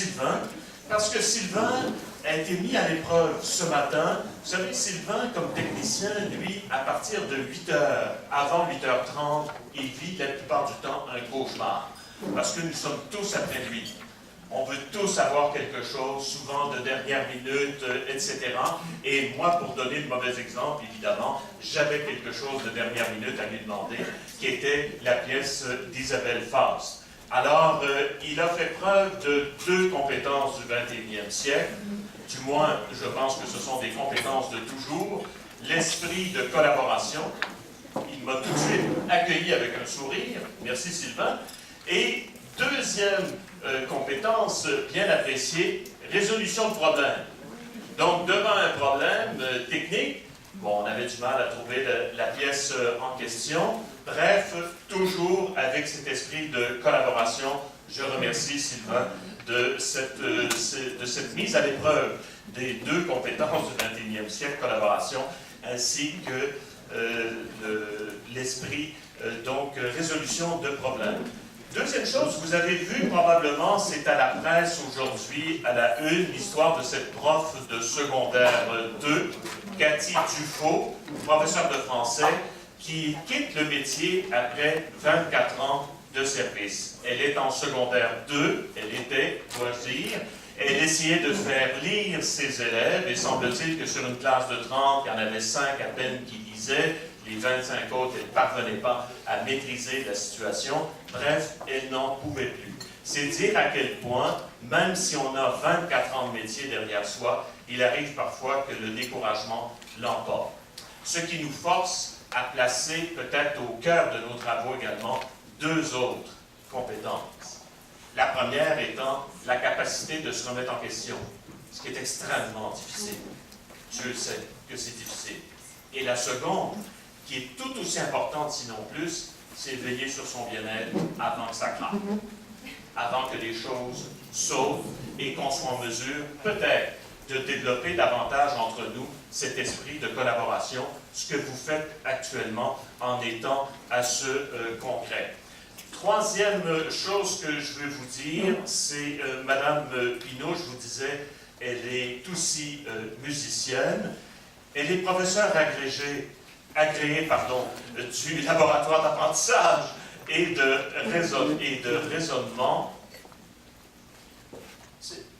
Sylvain, parce que Sylvain a été mis à l'épreuve ce matin. Vous savez, Sylvain, comme technicien, lui, à partir de 8 heures, avant 8h30, il vit la plupart du temps un cauchemar. Parce que nous sommes tous après lui. On veut tous avoir quelque chose, souvent de dernière minute, etc. Et moi, pour donner le mauvais exemple, évidemment, j'avais quelque chose de dernière minute à lui demander, qui était la pièce d'Isabelle Faust. Alors, il a fait preuve de 2 compétences du 21e siècle. Du moins, je pense que ce sont des compétences de toujours. L'esprit de collaboration. Il m'a tout de suite accueilli avec un sourire. Merci Sylvain. Et deuxième compétence bien appréciée, résolution de problème. Donc, devant un problème technique, bon, on avait du mal à trouver la pièce en question. Bref, toujours avec cet esprit de collaboration, je remercie Sylvain de cette mise à l'épreuve des 2 compétences du 21e siècle, collaboration, ainsi que l'esprit, donc, résolution de problèmes. Deuxième chose, vous avez vu probablement, c'est à la presse aujourd'hui, à la une, l'histoire de cette prof de secondaire 2, Cathy Dufaux, professeure de français, qui quitte le métier après 24 ans de service. Elle est en secondaire 2, elle était, dois-je dire, elle essayait de faire lire ses élèves, et semble-t-il que sur une classe de 30, il y en avait 5 à peine qui lisaient, les 25 autres, elle ne parvenait pas à maîtriser la situation. Bref, elle n'en pouvait plus. C'est dire à quel point, même si on a 24 ans de métier derrière soi, il arrive parfois que le découragement l'emporte. Ce qui nous force à placer peut-être au cœur de nos travaux également 2 autres compétences. La première étant la capacité de se remettre en question, ce qui est extrêmement difficile. Dieu sait que c'est difficile. Et la seconde, qui est tout aussi importante, sinon plus, c'est veiller sur son bien-être avant que ça craque, avant que les choses sautent et qu'on soit en mesure, peut-être, de développer davantage entre nous cet esprit de collaboration, ce que vous faites actuellement en étant à ce concret. Troisième chose que je veux vous dire, c'est Madame Pinault, je vous disais, elle est aussi musicienne. Elle est professeure agréée du laboratoire d'apprentissage et de raisonnement.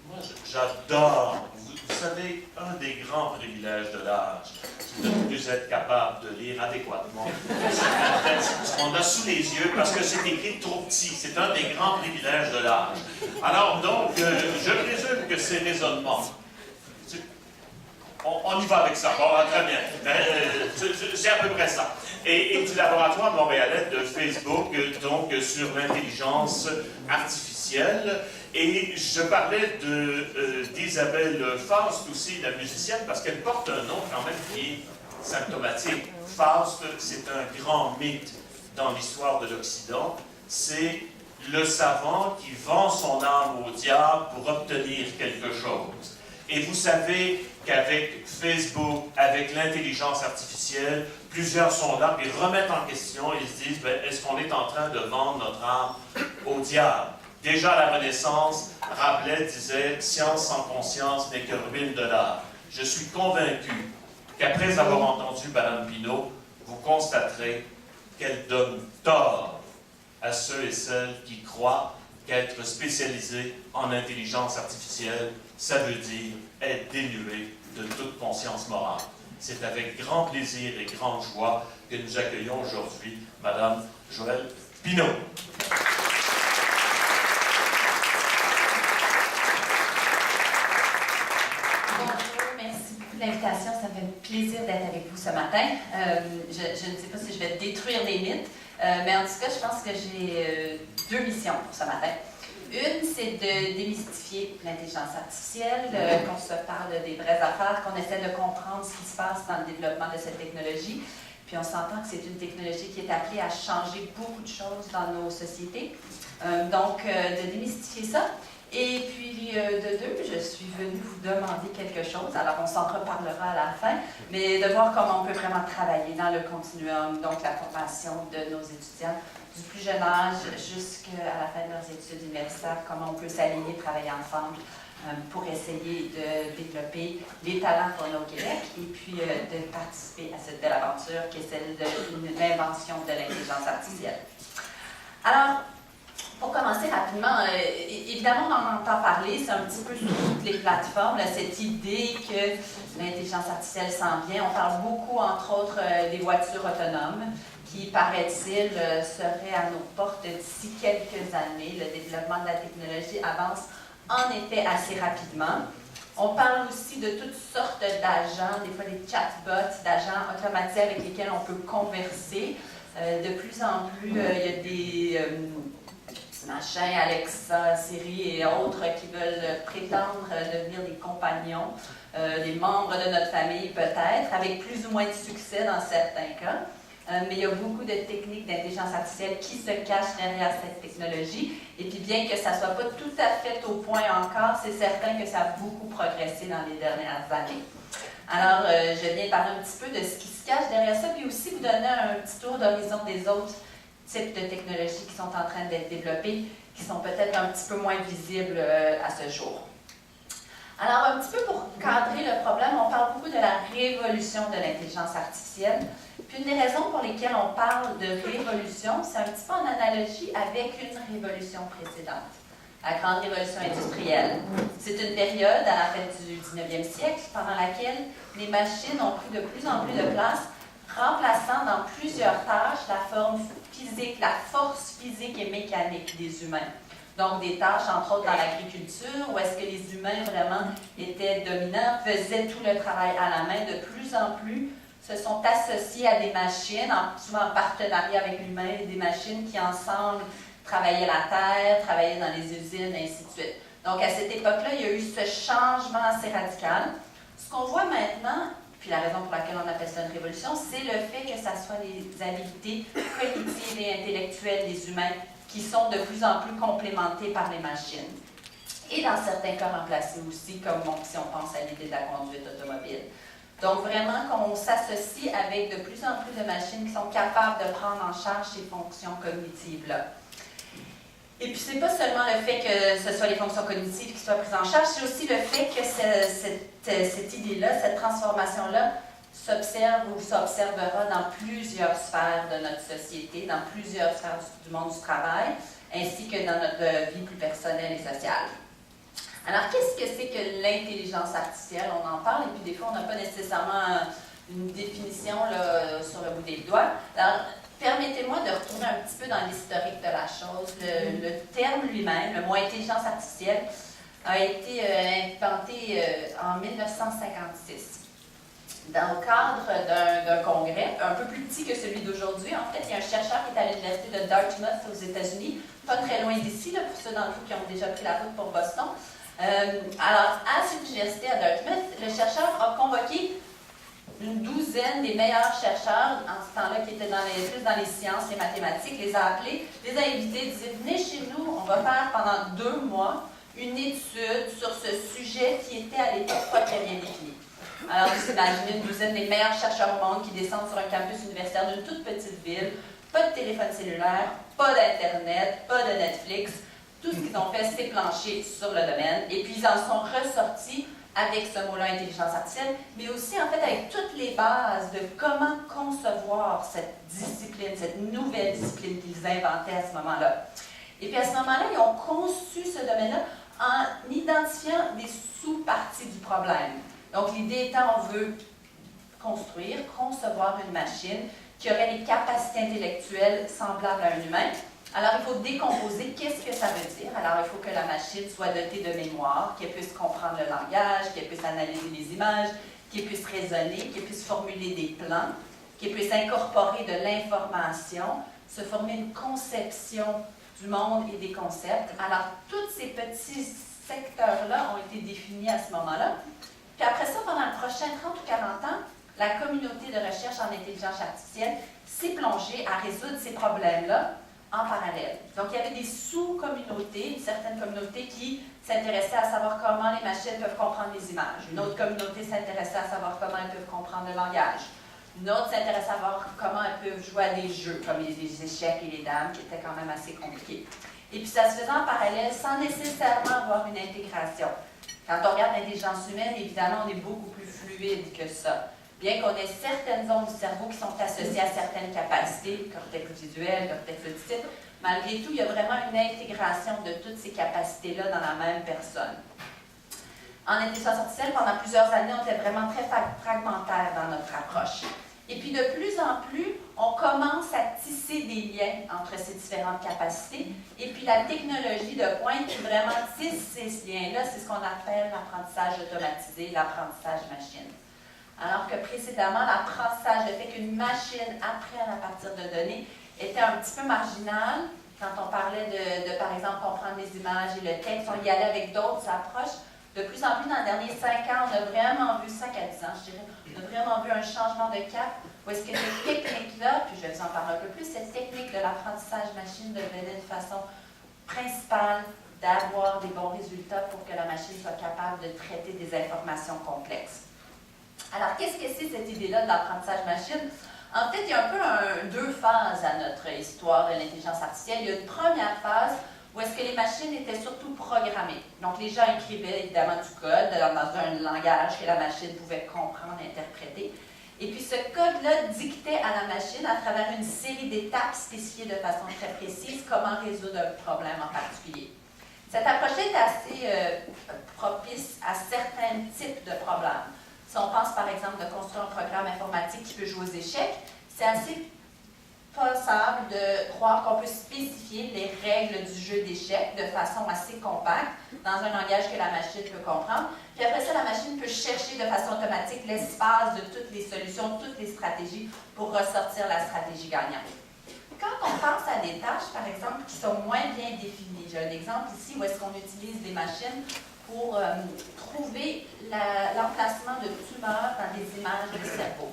Moi, j'adore, vous savez, un des grands privilèges de l'âge, c'est de ne plus être capable de lire adéquatement ce qu'on a sous les yeux parce que c'est écrit trop petit. C'est un des grands privilèges de l'âge. Alors donc, je présume que ces raisonnements, on y va avec ça, bon, très bien. C'est à peu près ça. Et du laboratoire montréalais de Facebook, donc sur l'intelligence artificielle. Et je parlais d'Isabelle Faust aussi, la musicienne, parce qu'elle porte un nom quand même qui est symptomatique. Faust, c'est un grand mythe dans l'histoire de l'Occident. C'est le savant qui vend son âme au diable pour obtenir quelque chose. Et vous savez qu'avec Facebook, avec l'intelligence artificielle, plusieurs sont là et remettent en question et se disent, est-ce qu'on est en train de vendre notre âme au diable? Déjà à la Renaissance, Rabelais disait « Science sans conscience n'est que ruine de l'art ». Je suis convaincu qu'après avoir entendu Mme Pinault, vous constaterez qu'elle donne tort à ceux et celles qui croient qu'être spécialisé en intelligence artificielle, ça veut dire être dénué de toute conscience morale. C'est avec grand plaisir et grande joie que nous accueillons aujourd'hui Mme Joëlle Pinault. L'invitation, ça me fait plaisir d'être avec vous ce matin. Je ne sais pas si je vais détruire les mythes, mais en tout cas, je pense que j'ai 2 missions pour ce matin. Une, c'est de démystifier l'intelligence artificielle, qu'on se parle des vraies affaires, qu'on essaie de comprendre ce qui se passe dans le développement de cette technologie. Puis on s'entend que c'est une technologie qui est appelée à changer beaucoup de choses dans nos sociétés. Donc, de démystifier ça. Et puis, de 2, je suis venue vous demander quelque chose. Alors, on s'en reparlera à la fin, mais de voir comment on peut vraiment travailler dans le continuum, donc la formation de nos étudiants du plus jeune âge jusqu'à la fin de leurs études universitaires, comment on peut s'aligner, travailler ensemble pour essayer de développer les talents qu'on a au Québec et puis de participer à cette belle aventure qui est celle de l'invention de l'intelligence artificielle. Alors, pour commencer rapidement, évidemment, on en entend parler, c'est un petit peu sur toutes les plateformes, là, cette idée que l'intelligence artificielle s'en vient. On parle beaucoup, entre autres, des voitures autonomes qui, paraît-il, seraient à nos portes d'ici quelques années. Le développement de la technologie avance en effet assez rapidement. On parle aussi de toutes sortes d'agents, des fois des chatbots, d'agents automatisés avec lesquels on peut converser. De plus en plus, il y a des machins, Alexa, Siri et autres qui veulent prétendre devenir des compagnons, des membres de notre famille peut-être, avec plus ou moins de succès dans certains cas. Mais il y a beaucoup de techniques d'intelligence artificielle qui se cachent derrière cette technologie. Et puis bien que ça ne soit pas tout à fait au point encore, c'est certain que ça a beaucoup progressé dans les dernières années. Alors, je viens parler un petit peu de ce qui se cache derrière ça, puis aussi vous donner un petit tour d'horizon des autres types de technologies qui sont en train d'être développées, qui sont peut-être un petit peu moins visibles à ce jour. Alors, un petit peu pour cadrer le problème, on parle beaucoup de la révolution de l'intelligence artificielle. Puis une des raisons pour lesquelles on parle de révolution, c'est un petit peu en analogie avec une révolution précédente, la grande révolution industrielle. C'est une période à la fin du 19e siècle pendant laquelle les machines ont pris de plus en plus de place, remplaçant dans plusieurs tâches la forme physique, la force physique et mécanique des humains. Donc, des tâches, entre autres, dans l'agriculture, où est-ce que les humains vraiment étaient dominants, faisaient tout le travail à la main. De plus en plus, se sont associés à des machines, souvent en partenariat avec l'humain, des machines qui, ensemble, travaillaient la terre, travaillaient dans les usines, et ainsi de suite. Donc, à cette époque-là, il y a eu ce changement assez radical. Ce qu'on voit maintenant, puis la raison pour laquelle on appelle ça une révolution, c'est le fait que ce soit les habiletés cognitives et intellectuelles des humains qui sont de plus en plus complémentées par les machines. Et dans certains cas remplacées aussi, comme si on pense à l'idée de la conduite automobile. Donc vraiment qu'on s'associe avec de plus en plus de machines qui sont capables de prendre en charge ces fonctions cognitives-là. Et puis c'est pas seulement le fait que ce soit les fonctions cognitives qui soient prises en charge, c'est aussi le fait que cette idée-là, cette transformation-là, s'observe ou s'observera dans plusieurs sphères de notre société, dans plusieurs sphères du monde du travail, ainsi que dans notre vie plus personnelle et sociale. Alors, qu'est-ce que c'est que l'intelligence artificielle? On en parle, et puis des fois, on n'a pas nécessairement une définition là, sur le bout des doigts. Alors, permettez-moi de retourner un petit peu dans l'historique de la chose. Le terme lui-même, le mot intelligence artificielle, a été inventé en 1956. Dans le cadre d'un congrès, un peu plus petit que celui d'aujourd'hui. En fait, il y a un chercheur qui est à l'université de Dartmouth aux États-Unis, pas très loin d'ici, pour ceux d'entre vous qui ont déjà pris la route pour Boston. Alors, à cette université à Dartmouth, le chercheur a convoqué une douzaine des meilleurs chercheurs, en ce temps-là, qui étaient plus dans les sciences, les mathématiques, les a appelés, les a invités, disaient, venez chez nous, on va faire pendant 2 mois une étude sur ce sujet qui était à l'époque pas très bien défini. Alors, vous imaginez une douzaine des meilleurs chercheurs au monde qui descendent sur un campus universitaire d'une toute petite ville, pas de téléphone cellulaire, pas d'Internet, pas de Netflix. Tout ce qu'ils ont fait, c'est plancher sur le domaine. Et puis, ils en sont ressortis avec ce mot-là, intelligence artificielle, mais aussi, en fait, avec toutes les bases de comment concevoir cette discipline, cette nouvelle discipline qu'ils inventaient à ce moment-là. Et puis, à ce moment-là, ils ont conçu ce domaine-là en identifiant des sous-parties du problème. Donc, l'idée étant, on veut construire, concevoir une machine qui aurait les capacités intellectuelles semblables à un humain. Alors, il faut décomposer qu'est-ce que ça veut dire. Alors, il faut que la machine soit dotée de mémoire, qu'elle puisse comprendre le langage, qu'elle puisse analyser les images, qu'elle puisse raisonner, qu'elle puisse formuler des plans, qu'elle puisse incorporer de l'information, se former une conception du monde et des concepts. Alors, tous ces petits secteurs-là ont été définis à ce moment-là. Puis après ça, pendant les prochains 30 ou 40 ans, la communauté de recherche en intelligence artificielle s'est plongée à résoudre ces problèmes-là en parallèle. Donc, il y avait des sous-communautés, une certaine communauté qui s'intéressait à savoir comment les machines peuvent comprendre les images. Une autre communauté s'intéressait à savoir comment elles peuvent comprendre le langage. Une autre s'intéressait à savoir comment elles peuvent jouer à des jeux, comme les échecs et les dames, qui étaient quand même assez compliqués. Et puis, ça se faisait en parallèle sans nécessairement avoir une intégration. Quand on regarde l'intelligence humaine, évidemment, on est beaucoup plus fluide que ça. Bien qu'on ait certaines zones du cerveau qui sont associées à certaines capacités, cortex visuel, cortex auditif, malgré tout, il y a vraiment une intégration de toutes ces capacités-là dans la même personne. En intelligence artificielle, pendant plusieurs années, on était vraiment très fragmentaire dans notre approche. Et puis, de plus en plus, on commence à tisser des liens entre ces différentes capacités. Et puis, la technologie de pointe qui vraiment tisse ces liens-là, c'est ce qu'on appelle l'apprentissage automatisé, l'apprentissage machine. Alors que précédemment, l'apprentissage, le fait qu'une machine apprenne à partir de données, était un petit peu marginal. Quand on parlait de par exemple, comprendre les images et le texte, on y allait avec d'autres approches. De plus en plus, dans les derniers 5 ans, on a vraiment vu, 5 à 10 ans, je dirais, on a vraiment vu un changement de cap, où est-ce que cette technique-là, puis je vais vous en parler un peu plus, cette technique de l'apprentissage machine devenait une façon principale d'avoir des bons résultats pour que la machine soit capable de traiter des informations complexes. Alors, qu'est-ce que c'est cette idée-là de l'apprentissage machine? En fait, il y a un peu deux phases à notre histoire de l'intelligence artificielle. Il y a une première phase où est-ce que les machines étaient surtout programmées. Donc, les gens écrivaient évidemment du code dans un langage que la machine pouvait comprendre et interpréter. Et puis, ce code-là dictait à la machine, à travers une série d'étapes spécifiées de façon très précise, comment résoudre un problème en particulier. Cette approche est assez propice à certains types de problèmes. Si on pense, par exemple, de construire un programme informatique qui peut jouer aux échecs, c'est assez possible de croire qu'on peut spécifier les règles du jeu d'échecs de façon assez compacte dans un langage que la machine peut comprendre. Puis après ça, la machine peut chercher de façon automatique l'espace de toutes les solutions, toutes les stratégies pour ressortir la stratégie gagnante. Quand on pense à des tâches, par exemple, qui sont moins bien définies, j'ai un exemple ici où est-ce qu'on utilise des machines pour trouver l'emplacement de tumeurs dans des images de cerveau.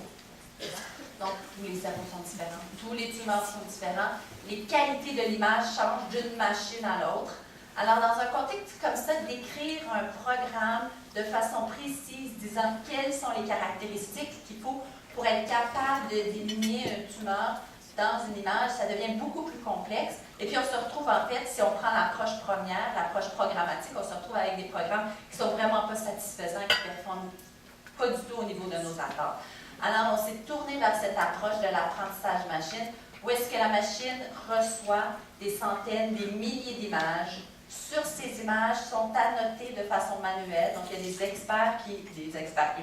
Donc, tous les cerveaux sont différents, tous les tumeurs sont différents, les qualités de l'image changent d'une machine à l'autre. Alors, dans un contexte comme ça, d'écrire un programme de façon précise, disant quelles sont les caractéristiques qu'il faut pour être capable d'éliminer une tumeur dans une image, ça devient beaucoup plus complexe. Et puis, on se retrouve, en fait, si on prend l'approche première, l'approche programmatique, on se retrouve avec des programmes qui sont vraiment pas satisfaisants, qui ne performent pas du tout au niveau de nos attentes. Alors, on s'est tourné vers cette approche de l'apprentissage machine, où est-ce que la machine reçoit des centaines, des milliers d'images. Sur ces images sont annotées de façon manuelle. Donc, il y a des experts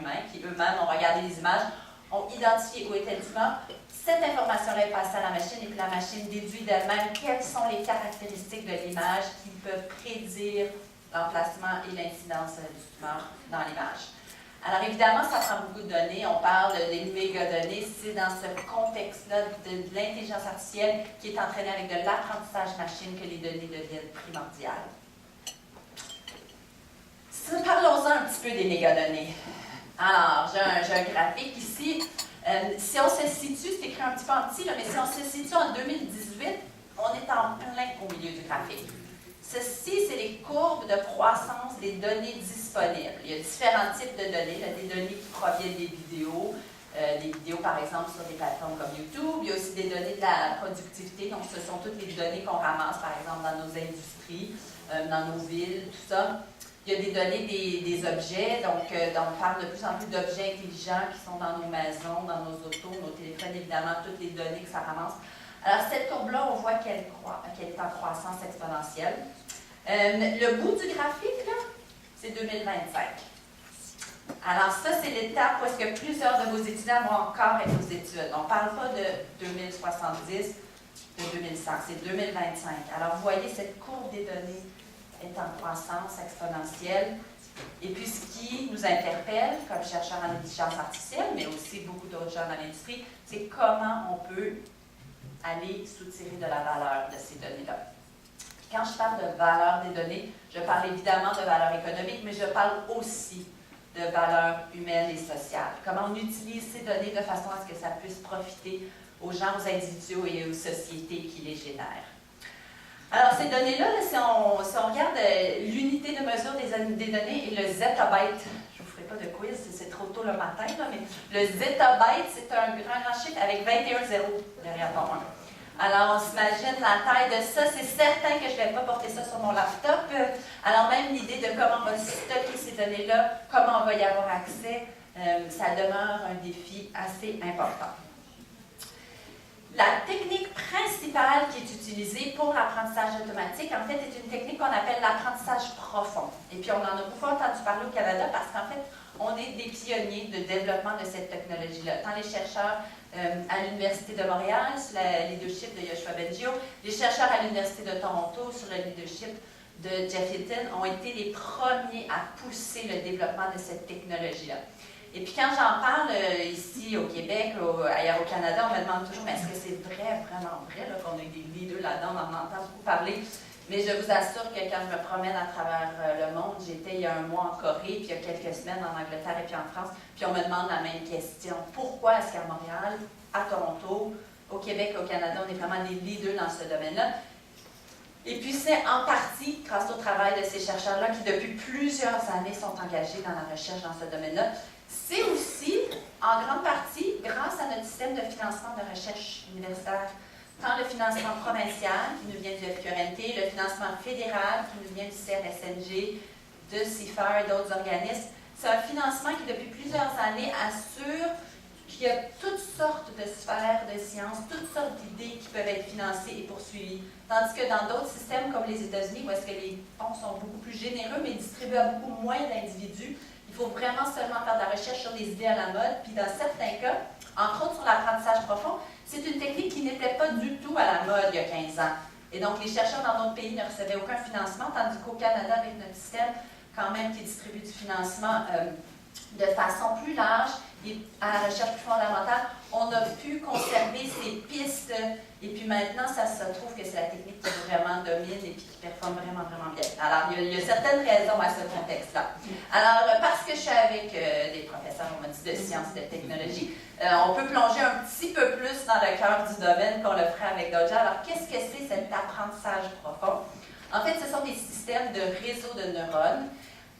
humains, qui eux-mêmes ont regardé les images, ont identifié où était le tumeur. Cette information-là est passée à la machine et puis la machine déduit d'elle-même quelles sont les caractéristiques de l'image qui peuvent prédire l'emplacement et l'incidence du tumeur dans l'image. Alors évidemment, ça prend beaucoup de données. On parle des mégadonnées. C'est dans ce contexte-là de l'intelligence artificielle qui est entraînée avec de l'apprentissage machine que les données deviennent primordiales. Parlons-en un petit peu des mégadonnées. Alors, j'ai un graphique ici. Si on se situe, c'est écrit un petit peu en petit, là, mais si on se situe en 2018, on est en plein au milieu du graphique. Ceci, c'est les courbes de croissance des données disponibles. Il y a différents types de données. Il y a des données qui proviennent des vidéos, par exemple sur des plateformes comme YouTube. Il y a aussi des données de la productivité. Donc, ce sont toutes les données qu'on ramasse, par exemple, dans nos industries, dans nos villes, tout ça. Il y a des données des objets. Donc, on parle de plus en plus d'objets intelligents qui sont dans nos maisons, dans nos autos, nos téléphones, évidemment, toutes les données que ça ramasse. Alors, cette courbe-là, on voit qu'elle est en croissance exponentielle. Le bout du graphique, là, c'est 2025. Alors, ça, c'est l'étape où est-ce que plusieurs de vos étudiants vont encore être aux études. On ne parle pas de 2070, de 2100, c'est 2025. Alors, vous voyez, cette courbe des données est en croissance exponentielle. Et puis, ce qui nous interpelle, comme chercheurs en intelligence artificielle, mais aussi beaucoup d'autres gens dans l'industrie, c'est comment on peut aller soutirer de la valeur de ces données-là. Quand je parle de valeur des données, je parle évidemment de valeur économique, mais je parle aussi de valeur humaine et sociale. Comment on utilise ces données de façon à ce que ça puisse profiter aux gens, aux individus et aux sociétés qui les génèrent. Alors, ces données-là, si on regarde l'unité de mesure des données et le zettabyte, je ne vous ferai pas de quiz, c'est trop tôt le matin, là, mais le zettabyte, c'est un grand chiffre avec 21 zéros derrière ton 1. Alors, on s'imagine la taille de ça. C'est certain que je ne vais pas porter ça sur mon laptop. Alors, même l'idée de comment on va stocker ces données-là, comment on va y avoir accès, ça demeure un défi assez important. La technique principale qui est utilisée pour l'apprentissage automatique, en fait, est une technique qu'on appelle l'apprentissage profond. Et puis, on en a beaucoup entendu parler au Canada parce qu'en fait, on est des pionniers de développement de cette technologie-là. Tant les chercheurs à l'Université de Montréal, sous le leadership de Yoshua Bengio, les chercheurs à l'Université de Toronto, sur le leadership de Jeff Hinton, ont été les premiers à pousser le développement de cette technologie-là. Et puis quand j'en parle ici au Québec, ailleurs au Canada, on me demande toujours, mais est-ce que c'est vraiment vrai, qu'on a des leaders là-dedans, on en entend beaucoup parler. Mais je vous assure que quand je me promène à travers le monde, j'étais il y a un mois en Corée, puis il y a quelques semaines en Angleterre et puis en France, puis on me demande la même question. Pourquoi est-ce qu'à Montréal, à Toronto, au Québec, au Canada, on est vraiment des leaders dans ce domaine-là? Et puis c'est en partie grâce au travail de ces chercheurs-là qui depuis plusieurs années sont engagés dans la recherche dans ce domaine-là. C'est aussi, en grande partie, grâce à notre système de financement de recherche universitaire, tant le financement provincial qui nous vient du FQRNT, le financement fédéral qui nous vient du CRSNG, de CIFAR et d'autres organismes. C'est un financement qui, depuis plusieurs années, assure qu'il y a toutes sortes de sphères de sciences, toutes sortes d'idées qui peuvent être financées et poursuivies. Tandis que dans d'autres systèmes comme les États-Unis, où est-ce que les fonds sont beaucoup plus généreux, mais distribués à beaucoup moins d'individus, il faut vraiment seulement faire de la recherche sur des idées à la mode, puis dans certains cas, entre autres sur l'apprentissage profond, c'est une technique qui n'était pas du tout à la mode il y a 15 ans. Et donc, les chercheurs dans d'autres pays ne recevaient aucun financement, tandis qu'au Canada, avec notre système, quand même, qui distribue du financement de façon plus large et à la recherche plus fondamentale, on a pu conserver ces pistes. Et puis maintenant, ça se trouve que c'est la technique qui vraiment domine et puis qui performe vraiment, vraiment bien. Alors, il y a certaines raisons à ce contexte-là. Alors, parce que je suis avec des professeurs, on m'a dit, de sciences et de technologie, on peut plonger un petit peu plus dans le cœur du domaine qu'on le ferait avec d'autres gens. Alors, qu'est-ce que c'est cet apprentissage profond? En fait, ce sont des systèmes de réseaux de neurones.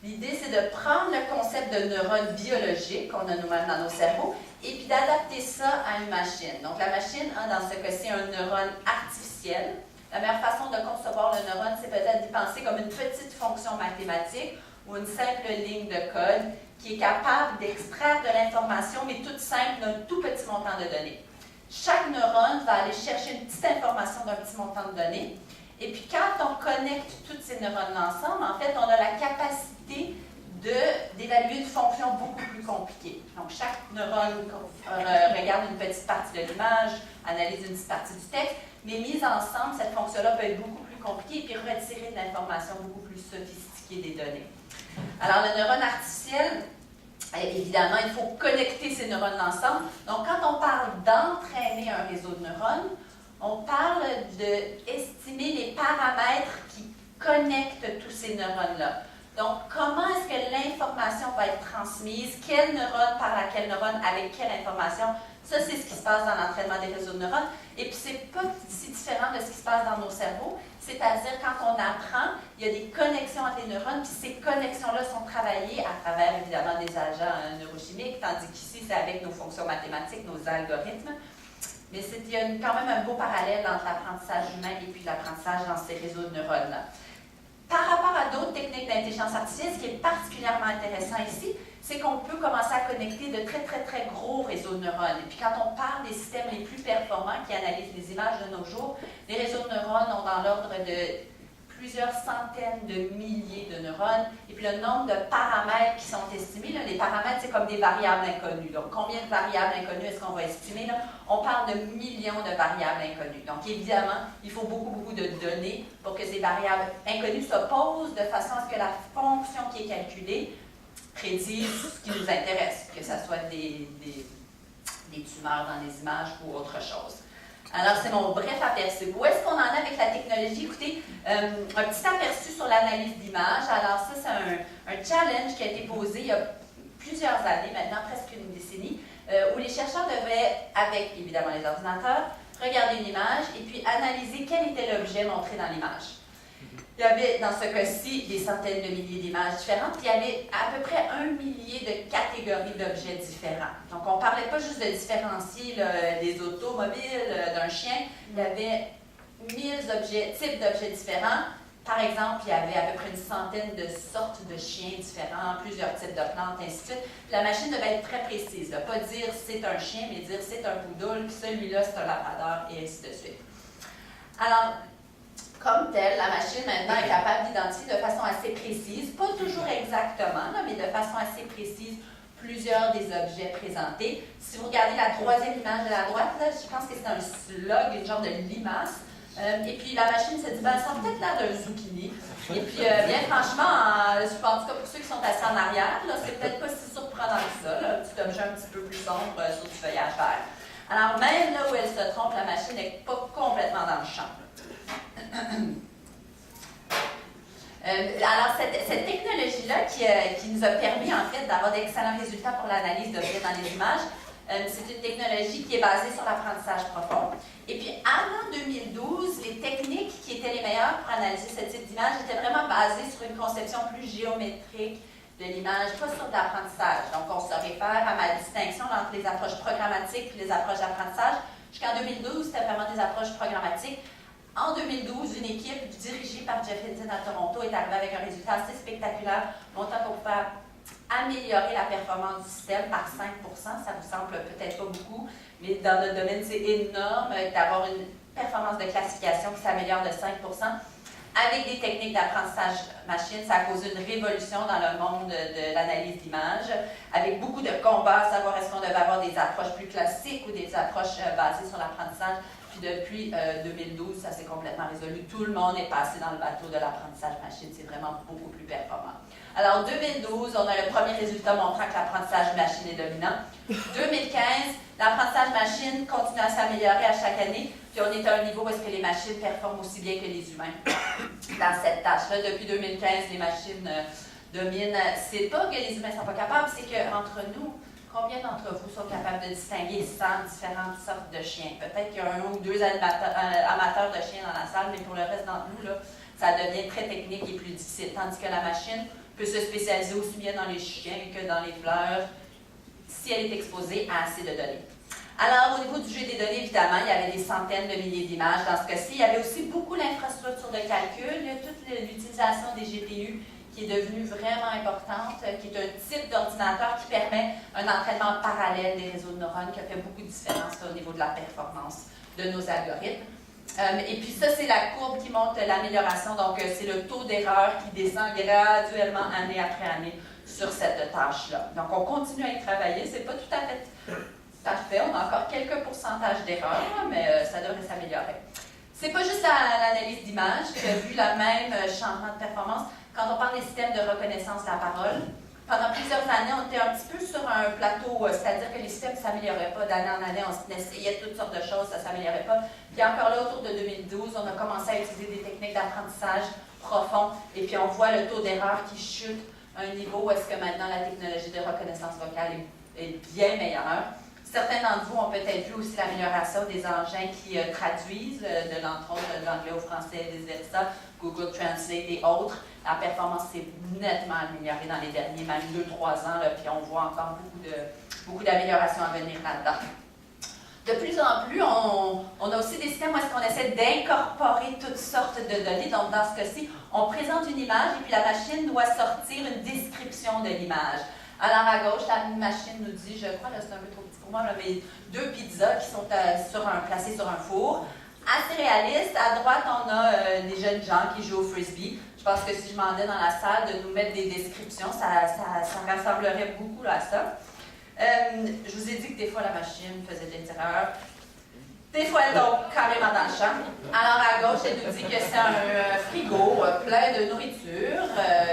L'idée, c'est de prendre le concept de neurones biologiques qu'on a nous-mêmes dans nos cerveaux et puis d'adapter ça à une machine. Donc, la machine a, dans ce cas-ci, un neurone artificiel. La meilleure façon de concevoir le neurone, c'est peut-être d'y penser comme une petite fonction mathématique ou une simple ligne de code qui est capable d'extraire de l'information, mais toute simple, d'un tout petit montant de données. Chaque neurone va aller chercher une petite information d'un petit montant de données. Et puis, quand on connecte toutes ces neurones ensemble, en fait, on a la capacité d'évaluer une fonction beaucoup plus compliquée. Donc, chaque neurone regarde une petite partie de l'image, analyse une petite partie du texte, mais mise ensemble, cette fonction-là peut être beaucoup plus compliquée et puis retirer de l'information beaucoup plus sophistiquée des données. Alors, le neurone artificiel, évidemment, il faut connecter ces neurones ensemble. Donc, quand on parle d'entraîner un réseau de neurones, on parle d'estimer les paramètres qui connectent tous ces neurones-là. Donc, comment est-ce que l'information va être transmise? Quel neurone par à quel neurone, avec quelle information? Ça, c'est ce qui se passe dans l'entraînement des réseaux de neurones. Et puis, c'est pas si différent de ce qui se passe dans nos cerveaux. C'est-à-dire, quand on apprend, il y a des connexions entre les neurones, puis ces connexions-là sont travaillées à travers, évidemment, des agents neurochimiques, tandis qu'ici, c'est avec nos fonctions mathématiques, nos algorithmes. Mais il y a quand même un beau parallèle entre l'apprentissage humain et puis l'apprentissage dans ces réseaux de neurones-là. Par rapport à d'autres techniques d'intelligence artificielle, ce qui est particulièrement intéressant ici, c'est qu'on peut commencer à connecter de très, très, très gros réseaux de neurones. Et puis quand on parle des systèmes les plus performants qui analysent les images de nos jours, les réseaux de neurones ont dans l'ordre de plusieurs centaines de milliers de neurones. Et puis le nombre de paramètres qui sont estimés, là, les paramètres, c'est comme des variables inconnues. Donc, combien de variables inconnues est-ce qu'on va estimer? Là? On parle de millions de variables inconnues. Donc, évidemment, il faut beaucoup, beaucoup de données pour que ces variables inconnues s'opposent de façon à ce que la fonction qui est calculée prédise ce qui nous intéresse, que ce soit des tumeurs dans les images ou autre chose. Alors, c'est mon bref aperçu. Où est-ce qu'on en est avec la technologie? Écoutez, un petit aperçu sur l'analyse d'images. Alors, ça, c'est un challenge qui a été posé il y a plusieurs années, maintenant presque une décennie, où les chercheurs devaient, avec évidemment les ordinateurs, regarder une image et puis analyser quel était l'objet montré dans l'image. Il y avait, dans ce cas-ci, des centaines de milliers d'images différentes, puis il y avait à peu près 1 millier de catégories d'objets différents. Donc, on ne parlait pas juste de différencier là, des automobiles, d'un chien, il y avait 1000 types d'objets différents. Par exemple, il y avait à peu près une centaine de sortes de chiens différents, plusieurs types de plantes, ainsi de suite. La machine devait être très précise, là. Pas dire c'est un chien, mais dire c'est un poodle, puis celui-là c'est un labrador, et ainsi de suite. Alors, comme telle, la machine maintenant est capable d'identifier de façon assez précise, pas toujours exactement, là, mais de façon assez précise, plusieurs des objets présentés. Si vous regardez la troisième image de la droite, là, je pense que c'est un slug, une genre de limace. Et puis la machine se dit, ben, ça sent peut-être l'air d'un zucchini. Et puis, bien franchement, en tout cas pour ceux qui sont assis en arrière, là, c'est peut-être pas si surprenant que ça, là, un petit objet un petit peu plus sombre sur du feuillage vert. Alors même là où elle se trompe, la machine n'est pas complètement dans le champ. Alors, cette technologie-là qui nous a permis, en fait, d'avoir d'excellents résultats pour l'analyse d'objets dans les images, c'est une technologie qui est basée sur l'apprentissage profond. Et puis, avant 2012, les techniques qui étaient les meilleures pour analyser ce type d'image étaient vraiment basées sur une conception plus géométrique de l'image, pas sur de l'apprentissage. Donc, on se réfère à ma distinction entre les approches programmatiques et les approches d'apprentissage. Jusqu'en 2012, c'était vraiment des approches programmatiques. En 2012, une équipe dirigée par Jeff Hinton à Toronto est arrivée avec un résultat assez spectaculaire, montrant qu'on pouvait améliorer la performance du système par 5 %. Ça vous semble peut-être pas beaucoup, mais dans notre domaine, c'est énorme d'avoir une performance de classification qui s'améliore de 5 %. Avec des techniques d'apprentissage machine, ça a causé une révolution dans le monde de l'analyse d'images, avec beaucoup de combats à savoir est-ce qu'on devait avoir des approches plus classiques ou des approches basées sur l'apprentissage. Puis depuis 2012, ça s'est complètement résolu. Tout le monde est passé dans le bateau de l'apprentissage machine. C'est vraiment beaucoup plus performant. Alors, 2012, on a le premier résultat montrant que l'apprentissage machine est dominant. 2015, l'apprentissage machine continue à s'améliorer à chaque année. Puis on est à un niveau où est-ce que les machines performent aussi bien que les humains dans cette tâche-là. Depuis 2015, les machines dominent. C'est pas que les humains ne sont pas capables, c'est qu'entre nous, combien d'entre vous sont capables de distinguer 100 différentes sortes de chiens? Peut-être qu'il y a 1 ou 2 amateurs de chiens dans la salle, mais pour le reste d'entre nous, là, ça devient très technique et plus difficile. Tandis que la machine peut se spécialiser aussi bien dans les chiens que dans les fleurs, si elle est exposée à assez de données. Alors, au niveau du jeu des données, évidemment, il y avait des centaines de milliers d'images. Dans ce cas-ci, il y avait aussi beaucoup l'infrastructure de calcul, toute l'utilisation des GPU qui est devenue vraiment importante, qui est un type d'ordinateur qui permet un entraînement parallèle des réseaux de neurones qui a fait beaucoup de différence au niveau de la performance de nos algorithmes. Et puis ça, c'est la courbe qui montre l'amélioration. Donc, c'est le taux d'erreur qui descend graduellement année après année sur cette tâche-là. Donc, on continue à y travailler. C'est pas tout à fait parfait. On a encore quelques pourcentages d'erreurs, mais ça devrait s'améliorer. C'est pas juste l'analyse d'image qui a vu le même changement de performance. Quand on parle des systèmes de reconnaissance de la parole, pendant plusieurs années, on était un petit peu sur un plateau, c'est-à-dire que les systèmes ne s'amélioraient pas d'année en année, on essayait toutes sortes de choses, ça ne s'améliorait pas. Puis encore là, autour de 2012, on a commencé à utiliser des techniques d'apprentissage profond, et puis on voit le taux d'erreur qui chute à un niveau où est-ce que maintenant la technologie de reconnaissance vocale est bien meilleure. Certains d'entre vous ont peut-être vu aussi l'amélioration des engins qui traduisent, entre autres, de l'anglais au français, des versa, Google Translate et autres. La performance s'est nettement améliorée dans les derniers, même 2-3 ans, là, puis on voit encore beaucoup d'améliorations à venir là-dedans. De plus en plus, on a aussi des systèmes où est-ce qu'on essaie d'incorporer toutes sortes de données. Donc, dans ce cas-ci, on présente une image et puis la machine doit sortir une description de l'image. Alors, à gauche, la machine nous dit, je crois, là, c'est un peu trop petit pour moi, là, mais 2 pizzas qui sont placées sur un four. Assez réaliste. À droite, on a des jeunes gens qui jouent au frisbee. Je pense que si je demandais dans la salle de nous mettre des descriptions, ça rassemblerait beaucoup là, à ça. Je vous ai dit que des fois, la machine faisait des erreurs. Des fois, elle tombe carrément dans le champ. Alors, à gauche, elle nous dit que c'est un frigo plein de nourriture